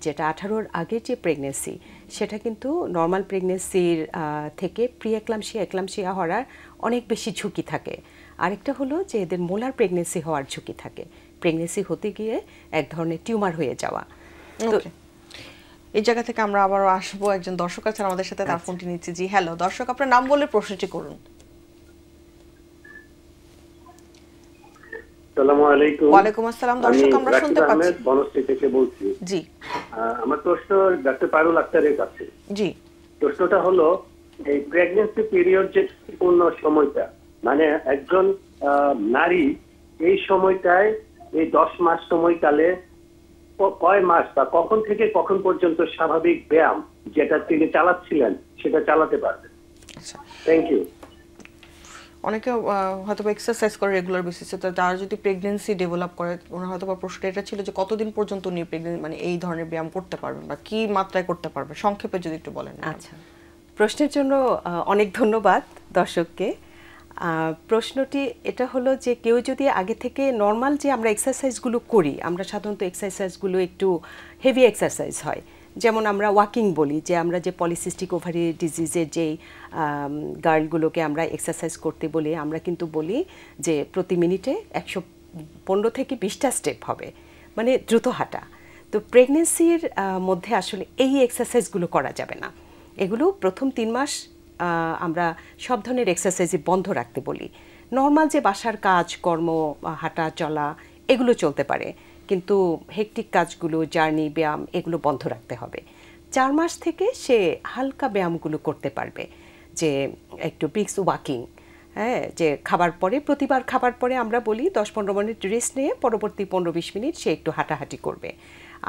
যেটা 18-র আগে যে প্রেগনেন্সি সেটা কিন্তু নর্মাল প্রেগনেন্সির থেকে প্রি এক্লামশিয়া হওয়ার অনেক বেশি ঝুঁকি থাকে। আরেকটা হলো যে এদের মোলার প্রেগনেন্সি হওয়ার ঝুঁকি থাকে, প্রেগনেন্সি হতে গিয়ে এক ধরনের টিউমার হয়ে যাওয়া। তো এই জায়গা থেকে আমরা আবারও আসবো, একজন দর্শক আছেন আমাদের সাথে, তার ফোনটি নিচ্ছি। জি হ্যালো দর্শক, আপনার নাম বলে প্রশ্নটি করুন। আসসালামু আলাইকুম। ওয়ালাইকুম আসসালাম দর্শক, আমরা শুনতে পাচ্ছি। আমি বনশ্রী থেকে বলছি। জি, আমার প্রশ্ন ডাক্তার পারুল আক্তারের কাছে। জি, প্রশ্নটা হলো এই প্রেগন্যান্সি পিরিয়ড যে পূর্ণ সময়টা, মানে একজন নারী এই সময়টায় এই 10 মাস সময়কালে কয় মাস বা কখন থেকে কখন পর্যন্ত স্বাভাবিক ব্যায়াম যেটা তিনি চালাচ্ছিলেন সেটা চালাতে পারবেন? আচ্ছা, থ্যাংক ইউ। অনেকে হয়তো এক্সারসাইজ করে রেগুলার বেসিসে, তো যারা যদি প্রেগনেন্সি ডেভেলপ করে ওনার হয়তো প্রশ্নটা এটা ছিল যে কতদিন পর্যন্ত উনি মানে এই ধরনের ব্যায়াম করতে পারবেন বা কি মাত্রায় করতে পারবেন, সংক্ষেপে যদি একটু বলেন। আচ্ছা, প্রশ্নের জন্য অনেক ধন্যবাদ দর্শককে। প্রশ্নটি এটা হলো যে কেউ যদি আগে থেকে নর্মাল যে আমরা এক্সারসাইজগুলো করি, আমরা সাধারণত এক্সারসাইজগুলো একটু হেভি এক্সারসাইজ হয়, যেমন আমরা ওয়াকিং বলি, যে আমরা যে পলিসিস্টিক ওভারি ডিজিজের যেই গার্লগুলোকে আমরা এক্সারসাইজ করতে বলি, আমরা কিন্তু বলি যে প্রতি মিনিটে 115 থেকে 20টা স্টেপ হবে, মানে দ্রুত হাঁটা। তো প্রেগনেন্সির মধ্যে আসলে এই এক্সারসাইজগুলো করা যাবে না। এগুলো প্রথম 3 মাস আমরা সব ধরনের এক্সারসাইজই বন্ধ রাখতে বলি। নর্মাল যে বাসার কাজ কর্ম, হাঁটা চলা এগুলো চলতে পারে, কিন্তু হেকটিক কাজগুলো, জার্নি, ব্যায়াম এগুলো বন্ধ রাখতে হবে। 4 মাস থেকে সে হালকা ব্যায়ামগুলো করতে পারবে, যে একটু ব্রিক্স ওয়াকিং, হ্যাঁ, যে খাবার পরে, প্রতিবার খাবার পরে আমরা বলি 10-15 মিনিট রেস্ট নিয়ে পরবর্তী 15-20 মিনিট সে একটু হাঁটাহাঁটি করবে।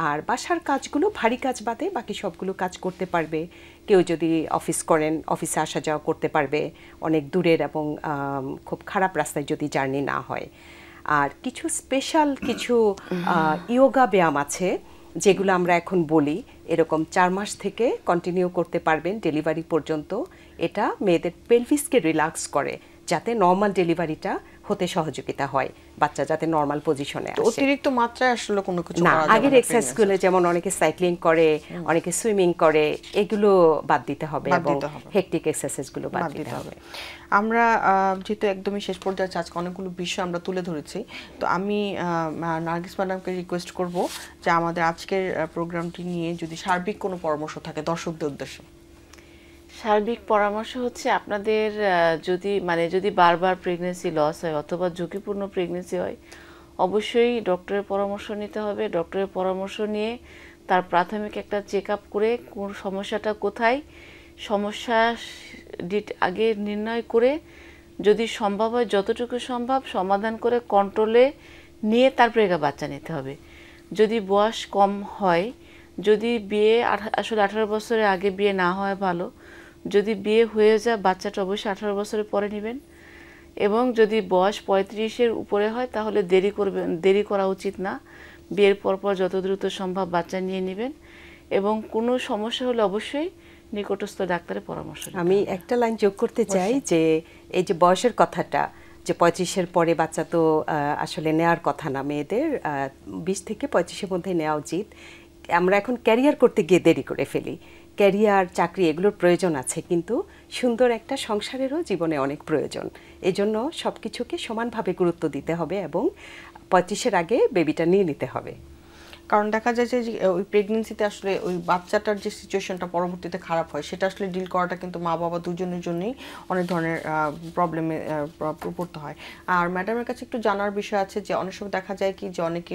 আর বাসার কাজগুলো, ভারী কাজ বাদে বাকি সবগুলো কাজ করতে পারবে। কেউ যদি অফিস করেন, অফিসে আসা যাওয়া করতে পারবে, অনেক দূরের এবং খুব খারাপ রাস্তায় যদি জার্নি না হয়। আর কিছু স্পেশাল কিছু ইয়োগা ব্যায়াম আছে যেগুলো আমরা এখন বলি, এরকম 4 মাস থেকে কন্টিনিউ করতে পারবেন ডেলিভারি পর্যন্ত। এটা মেয়েদের পেলভিসকে রিল্যাক্স করে, যাতে নর্মাল ডেলিভারিটা হতে সহযোগিতা হয়, বাচ্চা যাতে নর্মাল পজিশনে আসে। অতিরিক্ত মাত্রায় আসলে কোনো কিছু না, করা যাবে না। আগের এক্সারসাইজগুলো যেমন অনেকে সাইক্লিং করে, অনেকে সুইমিং করে, এগুলো বাদ দিতে হবে এবং হেকটিক এক্সারসাইজগুলো বাদ দিতে হবে। আমরা যেহেতু একদমই শেষ পর্যায়ে আজকে অনেকগুলো বিষয় আমরা তুলে ধরেছি, তো আমি নার্গিস ম্যাডামকে রিকোয়েস্ট করব যে আমাদের আজকের প্রোগ্রামটি নিয়ে যদি সার্বিক কোনো পরামর্শ থাকে দর্শকদের উদ্দেশ্যে। সার্বিক পরামর্শ হচ্ছে আপনাদের যদি বারবার প্রেগনেন্সি লস হয় অথবা ঝুঁকিপূর্ণ প্রেগনেন্সি হয়, অবশ্যই ডক্টরের পরামর্শ নিতে হবে। ডক্টরের পরামর্শ নিয়ে তার প্রাথমিক একটা চেক আপ করে কোন সমস্যাটা কোথায়, সমস্যা আগে নির্ণয় করে যদি সম্ভব হয় যতটুকু সম্ভব সমাধান করে কন্ট্রোলে নিয়ে তারপরে বাচ্চা নিতে হবে। যদি বয়স কম হয়, যদি বিয়ে আসলে 18 বছরের আগে বিয়ে না হয় ভালো, যদি বিয়ে হয়ে যায় বাচ্চাটা অবশ্যই 18 বছরের পরে নেবেন। এবং যদি বয়স 35-এর উপরে হয় তাহলে দেরি করা উচিত না, বিয়ের পরপর যত দ্রুত সম্ভব বাচ্চা নিয়ে নেবেন। এবং কোনো সমস্যা হলে অবশ্যই নিকটস্থ ডাক্তারের পরামর্শ নিতে হবে। আমি একটা লাইন যোগ করতে চাই, যে এই যে বয়সের কথাটা, যে 35-এর পরে বাচ্চা তো আসলে নেওয়ার কথা না, মেয়েদের 20 থেকে 25-এর মধ্যে নেওয়া উচিত। আমরা এখন ক্যারিয়ার করতে গিয়ে দেরি করে ফেলি। ক্যারিয়ার, চাকরি এগুলোর প্রয়োজন আছে, কিন্তু সুন্দর একটা সংসারেরও জীবনে অনেক প্রয়োজন। এজন্য সব কিছুকে সমানভাবে গুরুত্ব দিতে হবে এবং 25-এর আগে বেবিটা নিয়ে নিতে হবে। কারণ দেখা যায় যে ওই প্রেগনেন্সিতে আসলে ওই বাচ্চাটার যে সিচুয়েশনটা পরবর্তীতে খারাপ হয়, সেটা আসলে ডিল করাটা কিন্তু মা বাবা দুজনের জন্যই অনেক ধরনের প্রবলেমে পড়তে হয়। আর ম্যাডামের কাছে একটু জানার বিষয় আছে যে অনেক সময় দেখা যায় কি যে অনেকে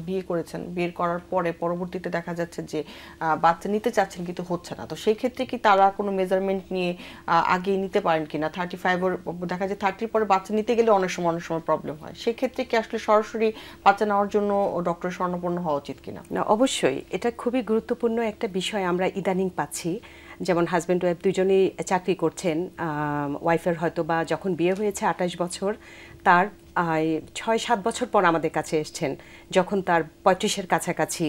বিয়ে করেছেন, বিয়ের করার পরে পরবর্তীতে দেখা যাচ্ছে যে বাচ্চা নিতে চাচ্ছেন কিন্তু হচ্ছে না, তো সেই ক্ষেত্রে কি তারা কোনো মেজারমেন্ট নিয়ে আগে নিতে পারেন কিনা? 35-এর দেখা যায় 30-র পরে বাচ্চা নিতে গেলে অনেক সময় প্রবলেম হয়, সেই ক্ষেত্রে কি আসলে সরাসরি বাচ্চা নেওয়ার জন্য ডক্টরের শরণাপন্ন হওয়া উচিত কিনা? না, অবশ্যই এটা খুবই গুরুত্বপূর্ণ একটা বিষয় আমরা ইদানিং পাচ্ছি। যেমন হাজব্যান্ড ওয়াইফ দুজনেই চাকরি করছেন, ওয়াইফের হয়তো বা যখন বিয়ে হয়েছে 28 বছর, তার 6-7 বছর পর আমাদের কাছে এসছেন, যখন তার 35-এর কাছাকাছি,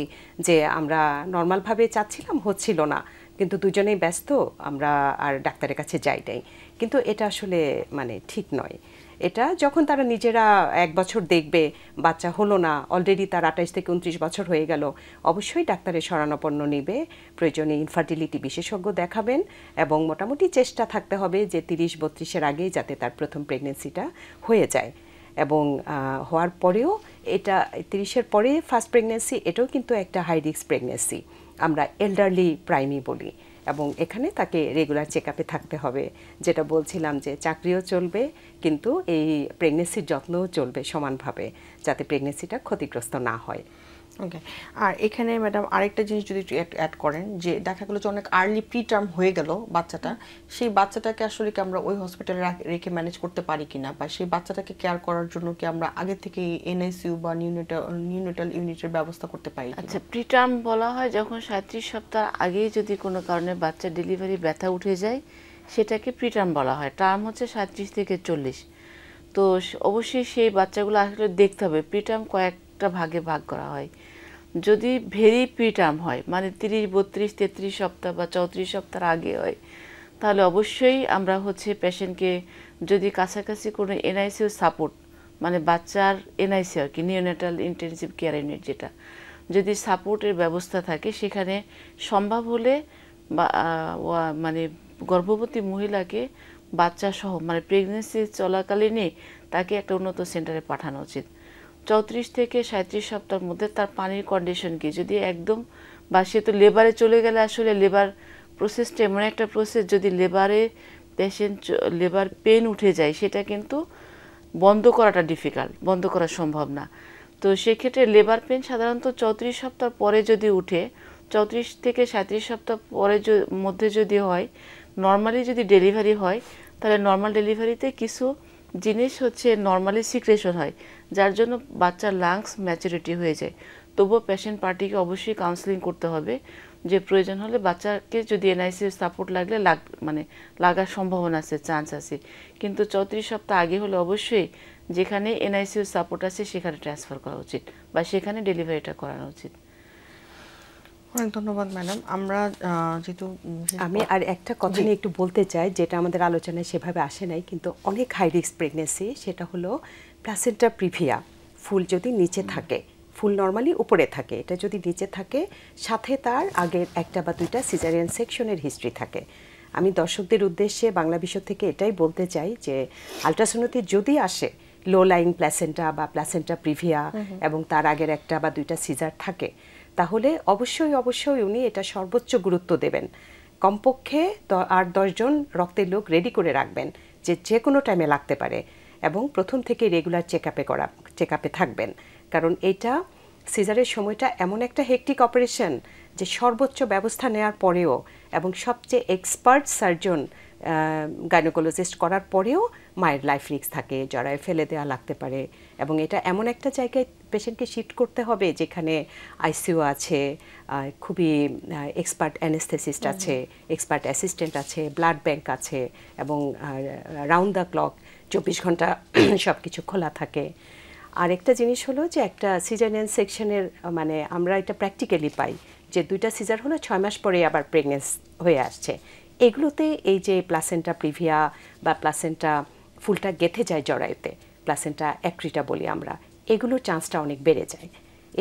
যে আমরা নর্মালভাবে চাচ্ছিলাম, হচ্ছিল না, কিন্তু দুজনেই ব্যস্ত, আমরা আর ডাক্তারের কাছে যাই নাই। কিন্তু এটা আসলে মানে ঠিক নয়। এটা যখন তারা নিজেরা 1 বছর দেখবে বাচ্চা হলো না, অলরেডি তার 28 থেকে 29 বছর হয়ে গেল, অবশ্যই ডাক্তারের শরণাপন্ন নেবে, প্রয়োজনে ইনফার্টিলিটি বিশেষজ্ঞ দেখাবেন এবং মোটামুটি চেষ্টা থাকতে হবে যে 30-32-এর আগেই যাতে তার প্রথম প্রেগনেন্সিটা হয়ে যায়। এবং হওয়ার পরেও এটা 30-এর পরে ফার্স্ট প্রেগনেন্সি, এটাও কিন্তু একটা হাই রিস্ক প্রেগনেন্সি, আমরা এল্ডারলি প্রাইমি বলি। এবং এখানে তাকে রেগুলার চেক আপে থাকতে হবে। যেটা বলছিলাম যে চাকরিও চলবে, কিন্তু এই প্রেগনেন্সির যত্নও চলবে সমানভাবে, যাতে প্রেগনেন্সিটা ক্ষতিগ্রস্ত না হয়। ওকে। আর এখানে ম্যাডাম আরেকটা জিনিস যদি একটু অ্যাড করেন, যে দেখা গেলো যে অনেক আর্লি প্রি টার্ম হয়ে গেল বাচ্চাটা, সেই বাচ্চাটাকে আসলে কি আমরা ওই হসপিটালে রেখে ম্যানেজ করতে পারি কিনা, বা সেই বাচ্চাটাকে কেয়ার করার জন্য কি আমরা আগে থেকে এনআইসিইউ বা নিউনেটাল ইউনিটের ব্যবস্থা করতে পারি? আচ্ছা, প্রিটার্ম বলা হয় যখন 37 সপ্তাহ আগেই যদি কোনো কারণে বাচ্চা ডেলিভারি ব্যথা উঠে যায়, সেটাকে প্রিটার্ম বলা হয়। টার্ম হচ্ছে 37 থেকে 40। তো অবশ্যই সেই বাচ্চাগুলো আসলে দেখতে হবে। প্রিটার্ম কয়েকটা ভাগে ভাগ করা হয়। যদি ভেরি প্রিটার্ম হয়, মানে 30, 32, 33 সপ্তাহ বা 34 সপ্তাহ আগে হয়, তাহলে অবশ্যই আমরা হচ্ছে পেশেন্টকে, যদি কাছাকাছি কোনো এনআইসিইউ সাপোর্ট, মানে বাচ্চার এনআইসি আর কি, নিওনেটাল ইন্টেনসিভ কেয়ার ইউনিট যেটা, যদি সাপোর্টের ব্যবস্থা থাকে, সেখানে সম্ভব হলে মানে গর্ভবতী মহিলাকে বাচ্চা সহ, মানে প্রেগনেন্সি চলাকালীনই তাকে একটা উন্নত সেন্টারে পাঠানো উচিত। 34 থেকে 37 সপ্তাহের মধ্যে তার পানির কন্ডিশন কি, যদি একদম, বা সে তো লেবারে চলে গেলে, আসলে লেবার প্রসেসটা এমন একটা প্রসেস, যদি লেবার পেন উঠে যায়, সেটা কিন্তু বন্ধ করাটা ডিফিকাল্ট, বন্ধ করা সম্ভব না। তো সেক্ষেত্রে লেবার পেন সাধারণত 34 সপ্তাহ পরে যদি উঠে, 34 থেকে 37 সপ্তাহ পরে মধ্যে যদি হয়, নর্মালি যদি ডেলিভারি হয়, তাহলে নর্মাল ডেলিভারিতে কিছু জিনিস হচ্ছে নর্মালি সিক্রেশন হয়, যার জন্য বাচ্চার লাংস ম্যাচুরিটি হয়ে যায়। তবুও পেশেন্ট পার্টিকে অবশ্যই কাউন্সেলিং করতে হবে, যে প্রয়োজন হলে বাচ্চাকে যদি এনআইসিইউ সাপোর্ট লাগলে মানে লাগার সম্ভাবনা আছে, চান্স আছে। কিন্তু 34 সপ্তাহ আগে হলে অবশ্যই যেখানে এনআইসিইউ সাপোর্ট আছে সেখানে ট্রান্সফার করা উচিত, বা সেখানে ডেলিভারিটা করানো উচিত। অনেক ধন্যবাদ ম্যাডাম। আমরা যেহেতু আমি আর একটা কথা নিয়ে একটু বলতে চাই, যেটা আমাদের আলোচনায় সেভাবে আসে নাই, কিন্তু অনেক হাই রিস্ক প্রেগনেন্সি, সেটা হলো প্লাসেন্টা প্রিভিয়া। ফুল যদি নিচে থাকে, ফুল নর্মালি উপরে থাকে, এটা যদি নিচে থাকে, সাথে তার আগের একটা বা দুইটা সিজারিয়ান সেকশনের হিস্ট্রি থাকে। আমি দর্শকদের উদ্দেশ্যে বাংলা বিষয় থেকে এটাই বলতে চাই যে আলট্রাসোনোতে যদি আসে লো লাইং প্লাসেন্টা বা প্লাসেন্টা প্রিভিয়া এবং তার আগের একটা বা দুইটা সিজার থাকে, তাহলে অবশ্যই উনি এটা সর্বোচ্চ গুরুত্ব দেবেন। কমপক্ষে 8-10 জন রক্তের লোক রেডি করে রাখবেন, যে কোনো টাইমে লাগতে পারে, এবং প্রথম থেকে রেগুলার চেক আপে থাকবেন। কারণ এটা সিজারের সময়টা এমন একটা হেকটিক অপারেশন যে সর্বোচ্চ ব্যবস্থা নেওয়ার পরেও এবং সবচেয়ে এক্সপার্ট সার্জন গাইনোকোলজিস্ট করার পরেও মায়ের লাইফ রিস্ক থাকে, জরায় ফেলে দেওয়া লাগতে পারে। এবং এটা এমন একটা জায়গায় পেশেন্টকে শিফট করতে হবে যেখানে আইসিইউ আছে, খুবই এক্সপার্ট অ্যানেস্থেসিস্ট আছে, এক্সপার্ট অ্যাসিস্ট্যান্ট আছে, ব্লাড ব্যাংক আছে, এবং রাউন্ড দ্য ক্লক 24 ঘন্টা সব কিছু খোলা থাকে। আর একটা জিনিস হলো যে একটা সিজারিয়ান সেকশনের, মানে আমরা এটা প্র্যাকটিক্যালি পাই যে 2টা সিজার হলো 6 মাস পরে আবার প্রেগনেন্স হয়ে আসছে। এগুলোতে এই যে প্লাসেন্টা প্রিভিয়া বা প্লাসেন্টা ফুলটা গেঁথে যায় জরায়ুতে, প্লাসেন্টা অ্যাক্রিটা বলি আমরা, এগুলোর চান্সটা অনেক বেড়ে যায়।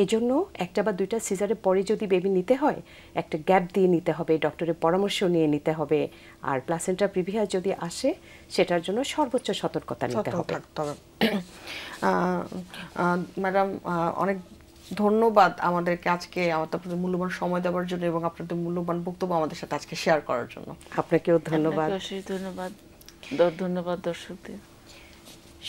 এই জন্য একটা বা দুইটা সিজারের পরে যদি বেবি নিতে হয়, একটা গ্যাপ দিয়ে নিতে হবে, ডক্টরের পরামর্শ নিয়ে নিতে হবে। আর প্লাসেন্টা প্রিভিয়া যদি আসে, সেটার জন্য সর্বোচ্চ সতর্কতা নিতে হবে। ম্যাডাম, অনেক ধন্যবাদ আমাদেরকে আজকে আপনাদের মূল্যবান সময় দেওয়ার জন্য এবং আপনাদের মূল্যবান বক্তব্য আমাদের সাথে আজকে শেয়ার করার জন্য। আপনাকেও ধন্যবাদ। ধন্যবাদ দর্শকদের।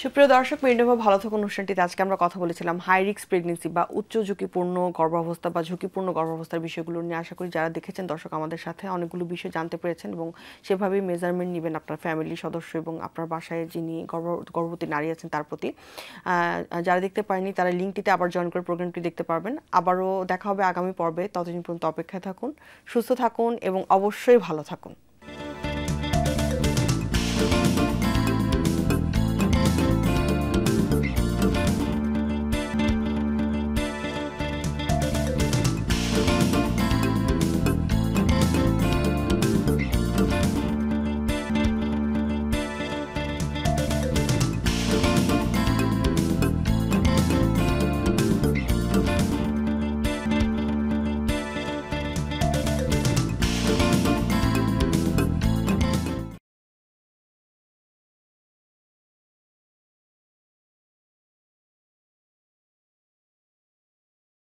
সুপ্রিয় দর্শক, মেডিনোভা ভালো থাকুন অনুষ্ঠানটিতে আজকে আমরা কথা বলেছিলাম হাই রিস্ক প্রেগনেন্সি বা উচ্চ ঝুঁকিপূর্ণ গর্ভাবস্থা বা ঝুঁকিপূর্ণ গর্ভাবস্থার বিষয়গুলো নিয়ে। আশা করি যারা দেখেছেন দর্শক আমাদের সাথে অনেকগুলো বিষয় জানতে পেরেছেন এবং সেভাবেই মেজারমেন্ট নেবেন আপনার ফ্যামিলি সদস্য এবং আপনার বাসায় যিনি গর্ভবতী নারী আছেন তার প্রতি। যারা দেখতে পারেনি তারা লিঙ্কটিতে আবার জয়েন করে প্রোগ্রামটি দেখতে পারবেন। আবারও দেখা হবে আগামী পর্বে। ততদিন পর্যন্ত অপেক্ষায় থাকুন, সুস্থ থাকুন এবং অবশ্যই ভালো থাকুন।